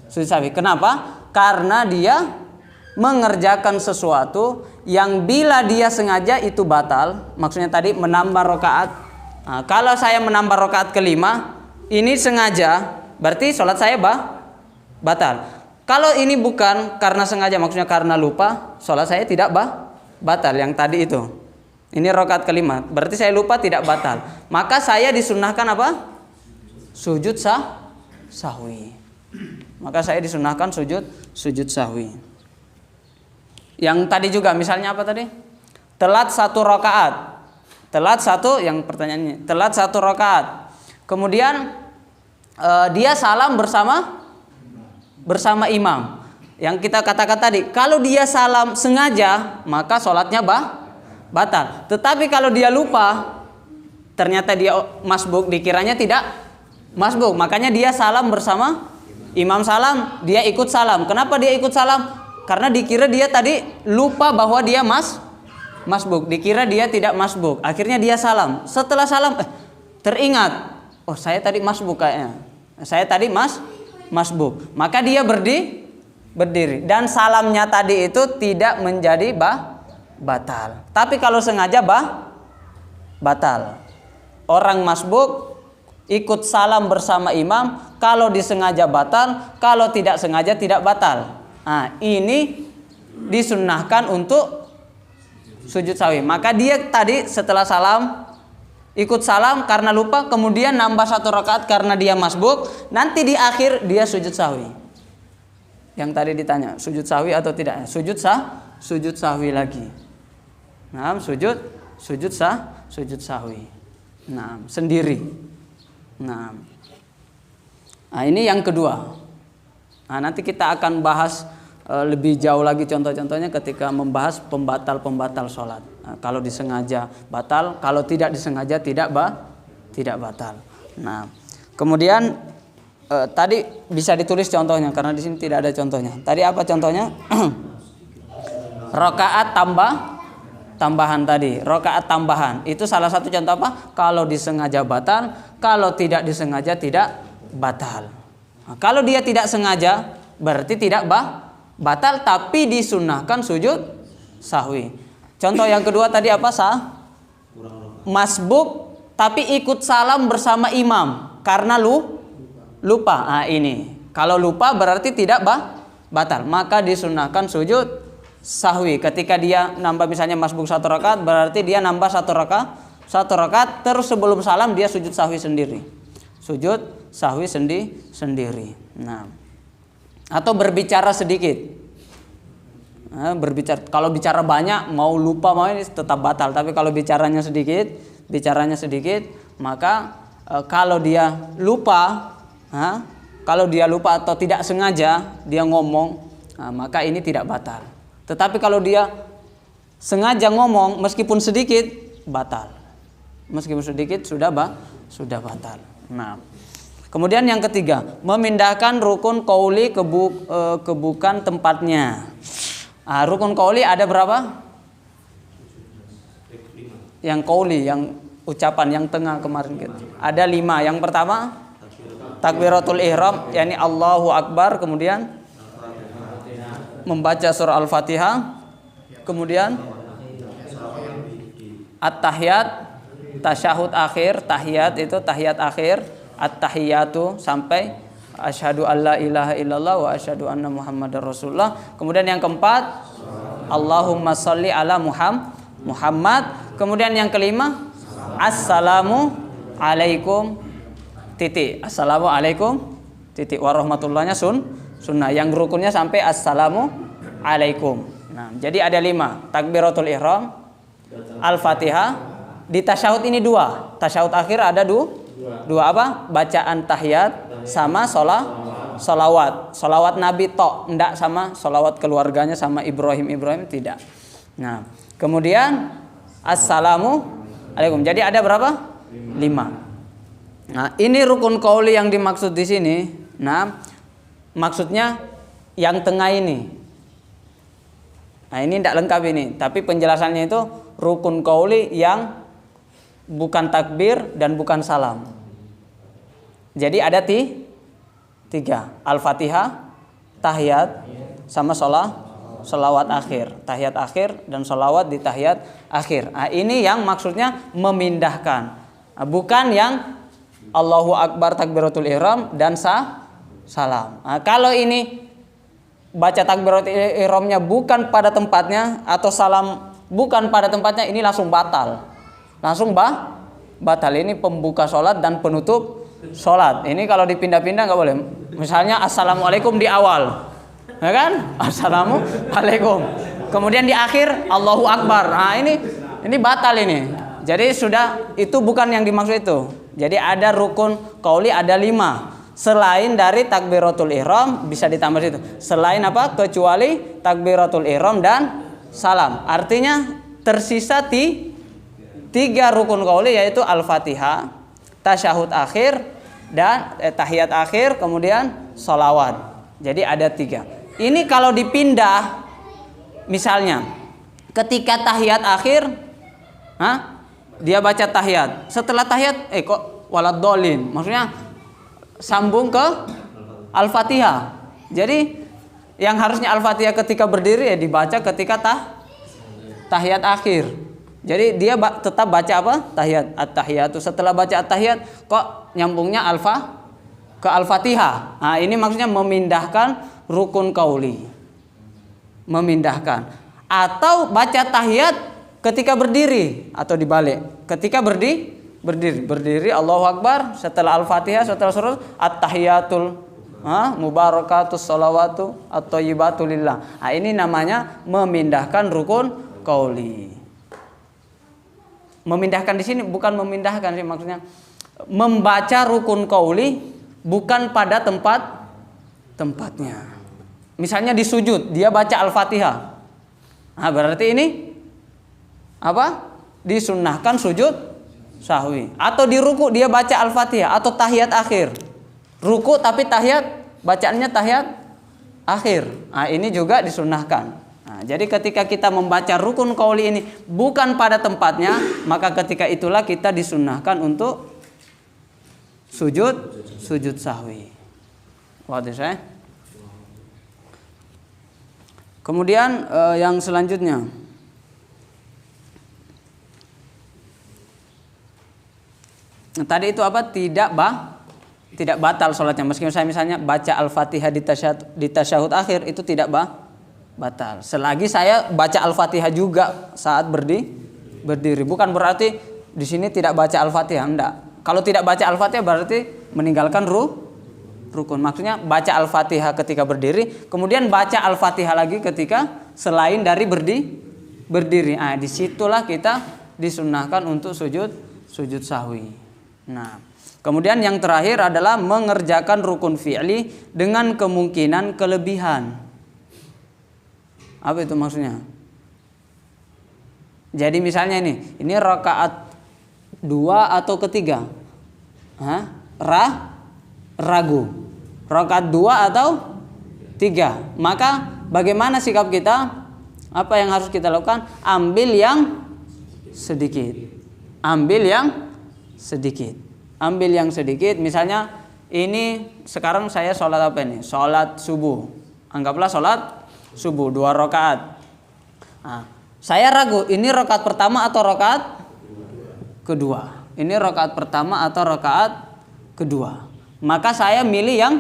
sahwi. Kenapa? Karena dia mengerjakan sesuatu yang bila dia sengaja itu batal. Maksudnya tadi menambah rakaat. Nah, kalau saya menambah rakaat kelima, ini sengaja, berarti sholat saya batal. Kalau ini bukan karena sengaja, maksudnya karena lupa, sholat saya tidak batal. Yang tadi itu, ini rakaat kelima, berarti saya lupa tidak batal. Maka saya disunnahkan apa? Sujud sahwi. Maka saya disunnahkan sujud sahwi. Yang tadi juga misalnya apa tadi? Telat satu rakaat. Yang pertanyaannya telat satu rakaat. Kemudian dia salam bersama imam. Yang kita katakan tadi, kalau dia salam sengaja maka sholatnya batal. Tetapi kalau dia lupa, ternyata dia masbuk, dikiranya tidak masbuk, makanya dia salam bersama imam salam, dia ikut salam. Kenapa dia ikut salam? Karena dikira dia tadi lupa bahwa dia masbuk, dikira dia tidak masbuk. Akhirnya dia salam. Setelah salam teringat, oh saya tadi masbuk kayaknya. Saya tadi masbuk. Maka dia berdiri dan salamnya tadi itu tidak menjadi batal. Tapi kalau sengaja batal. Orang masbuk ikut salam bersama imam, kalau disengaja batal, kalau tidak sengaja tidak batal. Nah, ini disunnahkan untuk sujud sahwi. Maka dia tadi setelah salam ikut salam karena lupa, kemudian nambah satu rakaat karena dia masbuk, nanti di akhir dia sujud sahwi. Yang tadi ditanya sujud sahwi atau tidak? Sujud sahwi lagi. Nah, sujud sahwi. Nah, sendiri. Nah, ini yang kedua. Nah, nanti kita akan bahas lebih jauh lagi contoh-contohnya ketika membahas pembatal sholat. Nah, kalau disengaja batal, kalau tidak disengaja tidak batal. Nah, kemudian tadi bisa ditulis contohnya karena di sini tidak ada contohnya. Tadi apa contohnya? Rakaat tambahan tadi. Rakaat tambahan itu salah satu contoh apa? Kalau disengaja batal, kalau tidak disengaja tidak batal. Nah, kalau dia tidak sengaja berarti tidak batal, tapi disunnahkan sujud sahwi. Contoh yang kedua tadi apa? Masbuk tapi ikut salam bersama imam karena lupa. Nah, ini kalau lupa berarti tidak batal, maka disunnahkan sujud sahwi. Ketika dia nambah misalnya masbuk satu rakaat, berarti dia nambah satu rakaat terus sebelum salam dia sujud sahwi sendiri. Sujud sahwi sendiri. Nah, atau berbicara sedikit. Nah, kalau bicara banyak mau lupa mau ini tetap batal. Tapi kalau bicaranya sedikit, maka kalau dia lupa, atau tidak sengaja dia ngomong, maka ini tidak batal. Tetapi kalau dia sengaja ngomong meskipun sedikit batal. Meskipun sedikit sudah batal. Nah, kemudian yang ketiga, memindahkan rukun qauli ke bukan tempatnya. Rukun qauli ada berapa? Yang qauli, yang ucapan yang tengah kemarin gitu. Ada 5. Yang pertama takbiratul ihram, yakni Allahu Akbar, kemudian membaca surah Al-Fatihah, kemudian at-tahiyat, tasyahud akhir, tahiyat itu tahiyat akhir, at-tahiyatu sampai asyhadu alla ilaha illallah wa asyhadu anna muhammadar rasulullah. Kemudian yang keempat Allahumma sholli ala Muhammad. Kemudian yang kelima assalamu alaikum titik, assalamualaikum titik, warahmatullahnya sunnah. Yang rukunnya sampai assalamu alaikum. Nah, jadi ada 5, takbiratul ihram, al-fatihah. Di tasyahud ini 2, tasyahud akhir ada 2 apa? Bacaan tahiyat sama solawat Nabi tok, enggak sama solawat keluarganya sama Ibrahim tidak. Nah, kemudian assalamu alaikum. Jadi ada berapa? 5. Nah, ini rukun qauli yang dimaksud di sini. Nah, maksudnya yang tengah ini. Nah, ini tidak lengkap ini, tapi penjelasannya itu rukun qauli yang bukan takbir dan bukan salam. Jadi ada 3, Al-Fatihah, tahiyat, sama sholawat akhir. Tahiyat akhir dan sholawat di tahiyat akhir. Nah, ini yang maksudnya memindahkan. Nah, bukan yang Allahu Akbar takbiratul ihram dan salam. Nah, kalau ini baca takbiratul ihramnya bukan pada tempatnya atau salam bukan pada tempatnya, ini langsung batal. Batal. Ini pembuka sholat dan penutup sholat. Ini kalau dipindah-pindah nggak boleh. Misalnya assalamualaikum di awal, ya kan? Assalamualaikum. Kemudian di akhir Allahu Akbar. Nah, ini batal ini. Jadi sudah, itu bukan yang dimaksud itu. Jadi ada rukun qauli ada 5. Selain dari takbiratul ihram bisa ditambah situ. Selain apa? Kecuali takbiratul ihram dan salam. Artinya tersisa 3 rukun qauli, yaitu Al-Fatihah, tasyahud akhir dan tahiyat akhir, kemudian sholawat. Jadi ada 3. Ini kalau dipindah, misalnya ketika tahiyat akhir, dia baca tahiyat. Setelah tahiyat, kok waladhdallin? Maksudnya sambung ke Al-Fatihah. Jadi yang harusnya Al-Fatihah ketika berdiri ya dibaca ketika tahiyat akhir. Jadi dia tetap baca apa? Tahiyat, at-tahiyatu. Setelah baca at-tahiyat kok nyambungnya ke Al-Fatihah. Nah, ini maksudnya memindahkan rukun qauli. Memindahkan. Atau baca tahiyat ketika berdiri atau dibalik. Ketika berdiri Allahu Akbar, setelah Al-Fatihah, setelah surah at-tahiyatul mubarakatus sholawatu at-thayyibatu lillah. Nah, ini namanya memindahkan rukun qauli. Memindahkan di sini bukan memindahkan sih, maksudnya membaca rukun qauli bukan pada tempatnya. Misalnya di sujud dia baca Al-Fatihah. Nah, berarti ini apa? Disunnahkan sujud sahwi. Atau di ruku dia baca Al-Fatihah atau tahiyat akhir. Ruku tapi bacaannya tahiyat akhir. Nah, ini juga disunnahkan. Nah, jadi ketika kita membaca rukun qauli ini bukan pada tempatnya, maka ketika itulah kita disunnahkan untuk sujud sahwi. Waduh saya. Kemudian yang selanjutnya, tadi itu apa? Tidak batal sholatnya. Meskipun saya misalnya baca Al-Fatihah di tasyahud akhir, itu tidak batal. Selagi saya baca Al-Fatihah juga saat berdiri. Bukan berarti di sini tidak baca Al-Fatihah, enggak. Kalau tidak baca Al-Fatihah berarti meninggalkan rukun. Maksudnya baca Al-Fatihah ketika berdiri, kemudian baca Al-Fatihah lagi ketika selain dari berdiri. Nah, disitulah kita disunnahkan untuk sujud sahwi. Nah, kemudian yang terakhir adalah mengerjakan rukun fi'li dengan kemungkinan kelebihan. Apa itu maksudnya? Jadi misalnya ini rakaat 2 atau ketiga? Ragu. Rakaat 2 atau 3. Maka bagaimana sikap kita? Apa yang harus kita lakukan? Ambil yang sedikit. Misalnya ini sekarang saya sholat apa ini? Sholat subuh. Anggaplah sholat subuh 2 rakaat. Nah, saya ragu ini rakaat pertama atau rakaat kedua. Ini rakaat pertama atau rakaat kedua. Maka saya milih yang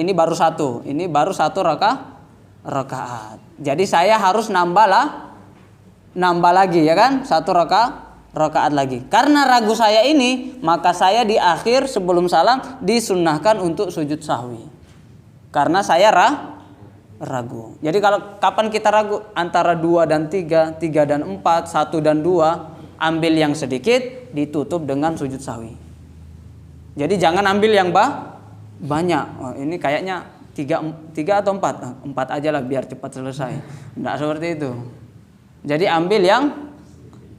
ini baru satu. Ini baru 1 rakaat. Jadi saya harus nambah lagi ya kan? 1 rakaat lagi. Karena ragu saya ini, maka saya di akhir sebelum salam disunnahkan untuk sujud sahwi. Karena saya ragu. Jadi kalau kapan kita ragu antara 2 dan 3, 3 dan 4, 1 dan 2, ambil yang sedikit ditutup dengan sujud sahwi. Jadi jangan ambil yang banyak. Oh, ini kayaknya 3 atau 4. 4 aja lah biar cepat selesai. Enggak seperti itu. Jadi ambil yang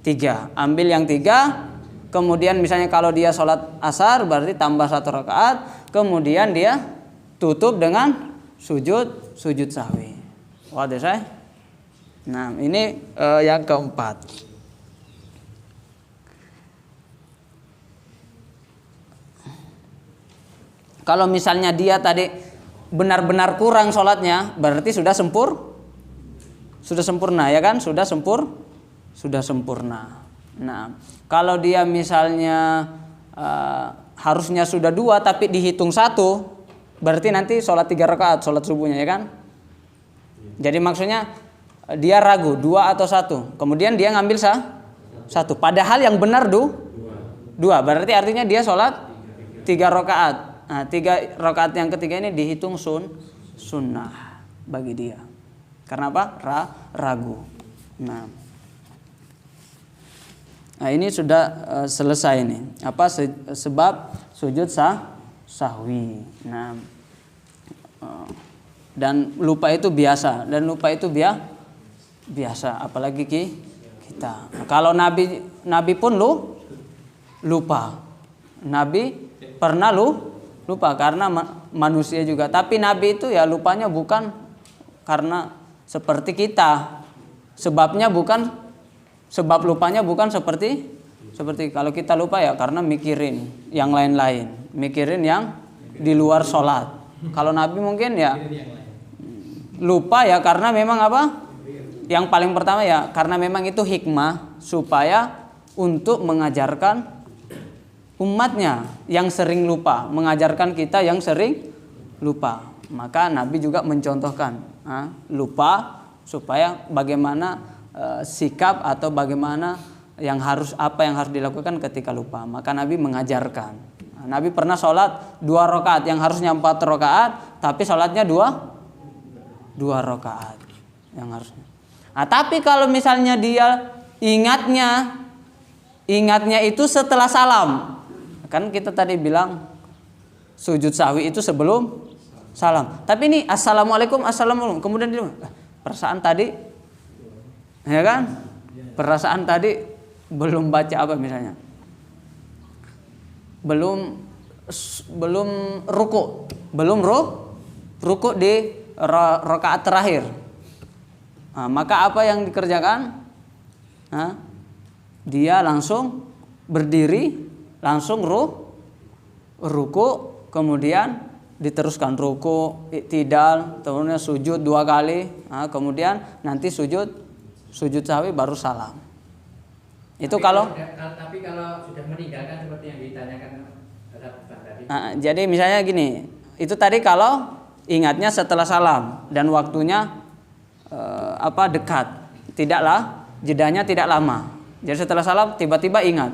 3. Ambil yang 3. Kemudian misalnya kalau dia sholat asar berarti tambah 1 rakaat. Kemudian dia tutup dengan sujud sahwi. Wadah saya. Nah ini yang keempat. Kalau misalnya dia tadi benar-benar kurang sholatnya, berarti sudah sempurna ya kan? Sudah sempurna. Nah, kalau dia misalnya harusnya sudah 2 tapi dihitung 1, berarti nanti sholat 3 rakaat sholat subuhnya ya kan? Jadi maksudnya dia ragu 2 atau 1, kemudian dia ngambil 1. Padahal yang benar 2. Berarti artinya dia sholat 3 rakaat. Nah, 3 rakaat yang ketiga ini dihitung sunnah bagi dia. Karena apa? Ragu. Nah ini sudah selesai nih. Apa sebab sujud sahwi. Nah, dan lupa itu biasa. Apalagi kita. Nah, kalau Nabi pun lupa. Nabi pernah lupa karena manusia juga. Tapi Nabi itu ya lupanya bukan karena seperti kita. Sebab lupanya bukan seperti kalau kita lupa ya karena mikirin yang lain-lain, mikirin yang di luar sholat. Kalau Nabi mungkin ya lupa ya karena memang apa? Yang paling pertama ya karena memang itu hikmah supaya untuk mengajarkan umatnya yang sering lupa, mengajarkan kita yang sering lupa. Maka Nabi juga mencontohkan lupa supaya bagaimana sikap atau bagaimana apa yang harus dilakukan ketika lupa. Maka Nabi mengajarkan. Nabi pernah sholat 2 rakaat yang harusnya 4 rakaat, tapi sholatnya 2 rakaat yang harusnya. Tapi kalau misalnya dia ingatnya itu setelah salam. Kan kita tadi bilang sujud sahwi itu sebelum salam. Tapi ini assalamualaikum, kemudian dia perasaan tadi ya kan? Perasaan tadi belum baca apa misalnya. Belum ruku. Ruku di rakaat terakhir. Maka apa yang dikerjakan? Dia langsung berdiri, langsung ruku, kemudian diteruskan ruku, i'tidal, kemudian sujud 2 kali, kemudian nanti sujud sahwi baru salam. Itu tapi kalau sudah meninggalkan seperti yang ditanyakan tadi. Jadi misalnya gini, itu tadi kalau ingatnya setelah salam dan waktunya dekat, tidaklah jedanya tidak lama. Jadi setelah salam tiba-tiba ingat.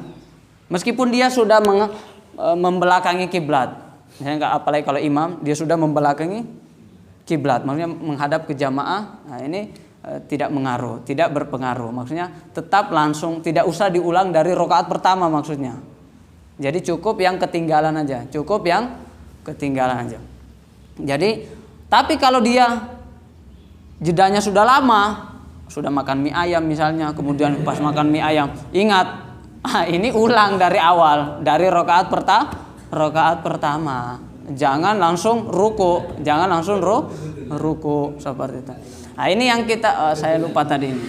Meskipun dia sudah membelakangi kiblat, misalnya apalagi kalau imam dia sudah membelakangi kiblat, maksudnya menghadap ke jamaah, ini tidak berpengaruh. Maksudnya tetap langsung, tidak usah diulang dari rakaat pertama maksudnya. Jadi cukup yang ketinggalan aja. Jadi, tapi kalau dia jedanya sudah lama, sudah makan mie ayam misalnya, kemudian pas makan mie ayam ingat. Ini ulang dari awal, dari rakaat pertama. Jangan langsung ruku, seperti itu. Nah, ini yang saya lupa tadi ini.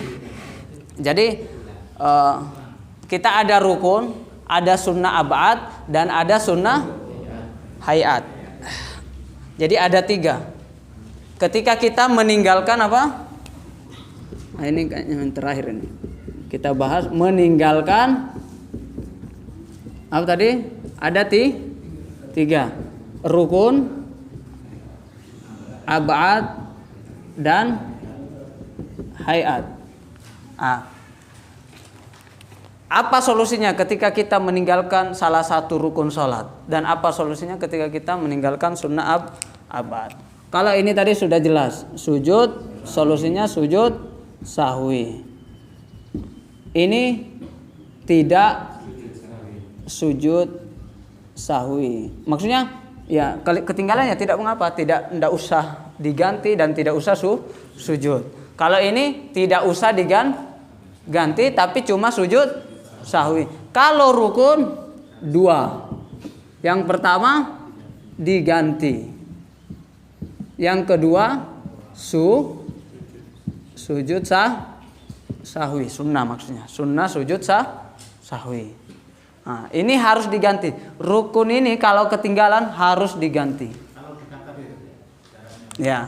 Jadi kita ada rukun, ada sunnah ab'ad dan ada sunnah hayat. Jadi ada 3. Ketika kita meninggalkan apa? Nah, ini kayaknya yang terakhir ini. Kita bahas meninggalkan apa tadi? Ada 3. Rukun, ab'ad dan hayat. Apa solusinya ketika kita meninggalkan salah satu rukun sholat? Dan apa solusinya ketika kita meninggalkan sunnah abad? Kalau ini tadi sudah jelas, sujud, solusinya sujud sahwi. Ini tidak sujud sahwi. Maksudnya ya ketinggalannya tidak mengapa, tidak usah diganti dan tidak usah sujud. Kalau ini tidak usah diganti tapi cuma sujud sahwi. Kalau rukun 2. Yang pertama diganti. Yang kedua sujud sahwi, sunnah maksudnya. Sunnah sujud sahwi. Nah, ini harus diganti. Rukun ini kalau ketinggalan harus diganti. Ya,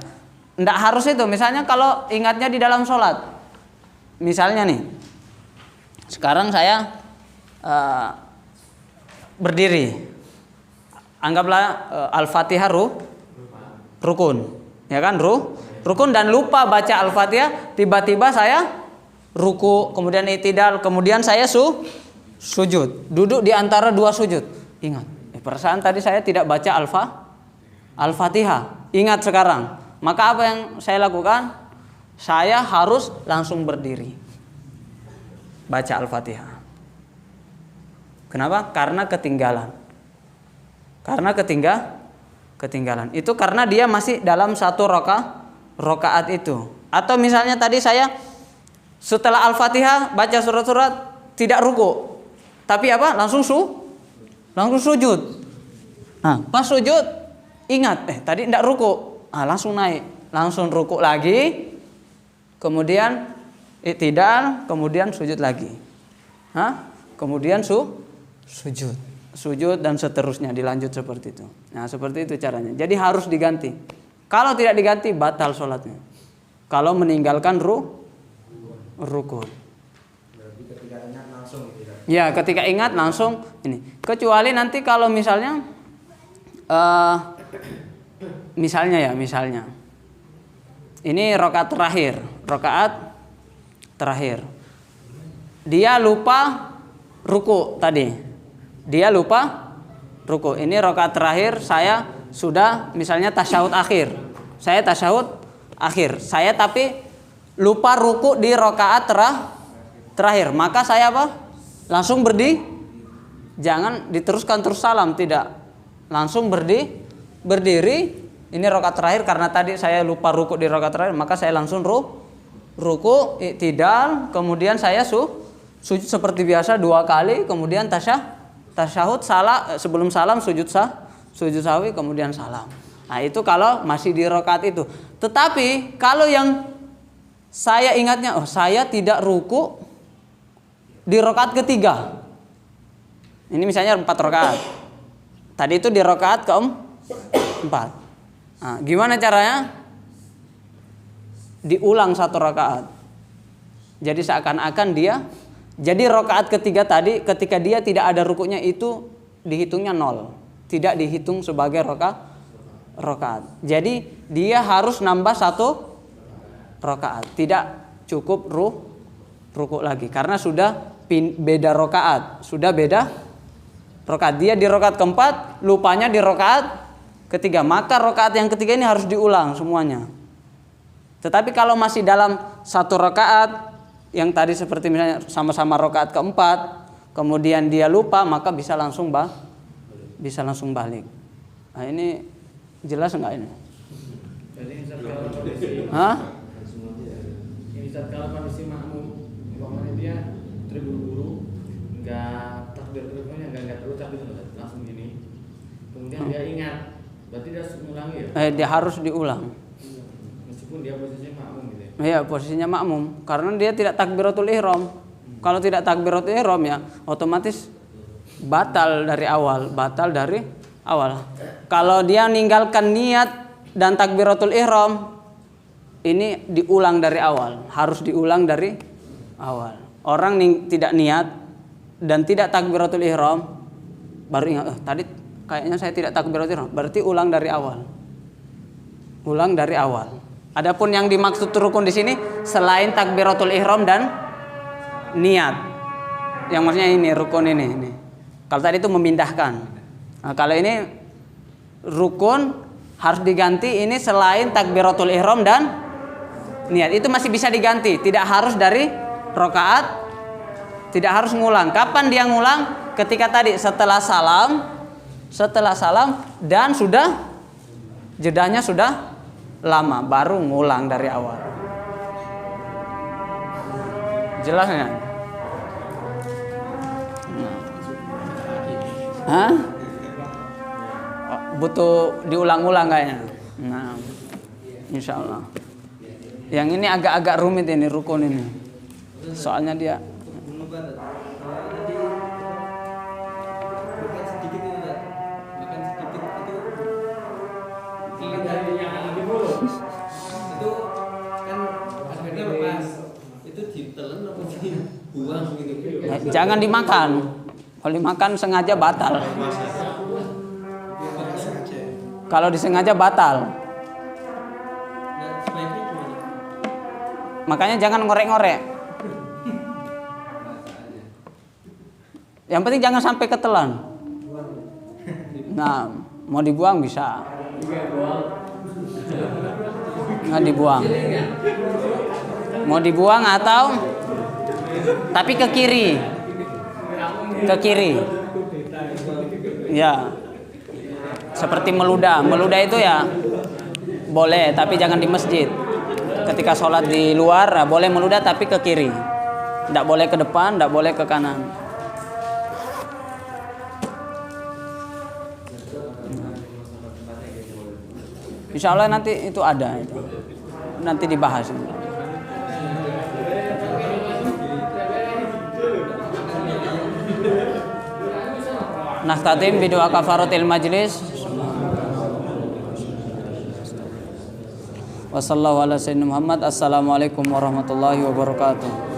enggak harus itu. Misalnya kalau ingatnya di dalam sholat. Misalnya nih, sekarang saya berdiri. Anggaplah Al-Fatihah rukun. Ya kan, rukun dan lupa baca Al-Fatihah, tiba-tiba saya ruku, kemudian i'tidal, kemudian saya sujud. Duduk di antara dua sujud. Ingat, perasaan tadi saya tidak baca Al-Fatihah. Ingat sekarang. Maka apa yang saya lakukan? Saya harus langsung berdiri. Baca Al-Fatihah. Kenapa? Karena ketinggalan. Ketinggalan. Itu karena dia masih dalam satu rakaat itu. Atau misalnya tadi saya setelah Al-Fatihah baca surat-surat tidak ruku. Tapi apa? Langsung sujud. Nah, pas sujud ingat, tadi tidak ruku. Langsung naik, langsung ruku lagi. Kemudian i'tidal, kemudian sujud lagi. Kemudian sujud dan seterusnya dilanjut seperti itu. Nah, seperti itu caranya. Jadi harus diganti. Kalau tidak diganti batal sholatnya. Kalau meninggalkan rukun. Ya, ketika ingat langsung ini. Kecuali nanti kalau misalnya misalnya ini rakaat terakhir. Dia lupa ruku tadi. Ini rakaat terakhir, saya sudah misalnya tasyahud akhir. Saya tapi lupa ruku di rakaat terakhir. Maka saya apa? Langsung berdiri. Jangan diteruskan terus salam, tidak. Langsung berdiri. Ini rakaat terakhir karena tadi saya lupa ruku di rakaat terakhir, maka saya langsung ruku, i'tidal, kemudian saya sujud seperti biasa 2 kali, kemudian tasyahud sebelum salam sujud sahwi, kemudian salam. Nah, itu kalau masih di rakaat itu. Tetapi kalau yang saya ingatnya, saya tidak ruku di rakaat ketiga. Ini misalnya 4 rakaat. Tadi itu di rakaat keempat. Nah, gimana caranya? Diulang 1 rakaat. Jadi seakan-akan jadi rakaat ketiga tadi ketika dia tidak ada rukunya itu dihitungnya 0. Tidak dihitung sebagai rakaat. Jadi dia harus nambah 1 rakaat. Tidak cukup ruku lagi karena sudah beda rakaat. Dia di rakaat keempat, lupanya di rakaat ketiga. Maka rakaat yang ketiga ini harus diulang semuanya. Tetapi kalau masih dalam 1 rakaat yang tadi seperti misalnya sama-sama rakaat keempat, kemudian dia lupa, maka bisa langsung balik. Nah, ini jelas enggak ini? Jadi kalau kondisi kondisi makmum, umpamanya dia terburu-buru, nggak perlu takbir langsung gini, kemudian dia ingat, berarti dia harus mengulangi ya? Dia harus diulang. Meskipun dia posisinya makmum gitu ya? Iya, posisinya makmum, karena dia tidak takbiratul ihram. Kalau tidak takbiratul ihram ya otomatis batal dari awal. Kalau dia meninggalkan niat dan takbiratul ihram, ini diulang dari awal, harus diulang dari awal. Orang tidak niat dan tidak takbiratul ihram, baru ingat, tadi kayaknya saya tidak takbiratul ihram, berarti ulang dari awal. Adapun yang dimaksud rukun di sini selain takbiratul ihram dan niat. yang maksudnya ini rukun ini. Kalau tadi itu memindahkan. Nah, kalau ini rukun harus diganti ini selain takbiratul ihram dan niat. Itu masih bisa diganti, tidak harus dari rakaat, tidak harus ngulang. Kapan dia ngulang? Ketika tadi setelah salam dan sudah jedanya sudah lama, baru ngulang dari awal. Jelas nggak? Hah? Butuh diulang-ulang kayaknya. Nah, insya Allah. Yang ini agak-agak rumit ini rukun ini. Soalnya dia itu kan akhirnya lepas itu ditelan apa dibuang gitu. jangan dimakan. Kalau dimakan sengaja batal. Kalau disengaja batal. Nah, sebaiknya gimana? Makanya jangan ngorek-ngorek. Yang penting jangan sampai ketelan. Nah, mau dibuang bisa. Nggak dibuang. Mau dibuang atau tapi ke kiri. Ke kiri. Ya. Seperti meludah. Meludah itu ya boleh, tapi jangan di masjid. Ketika sholat di luar boleh meludah tapi ke kiri. Tidak boleh ke depan, tidak boleh ke kanan. Insya Allah nanti itu ada itu. Nanti dibahas. Nakhtatim bidoa kafaratil majlis. Wassallallahu ala sayyidina Muhammad. Assalamualaikum warahmatullahi wabarakatuh.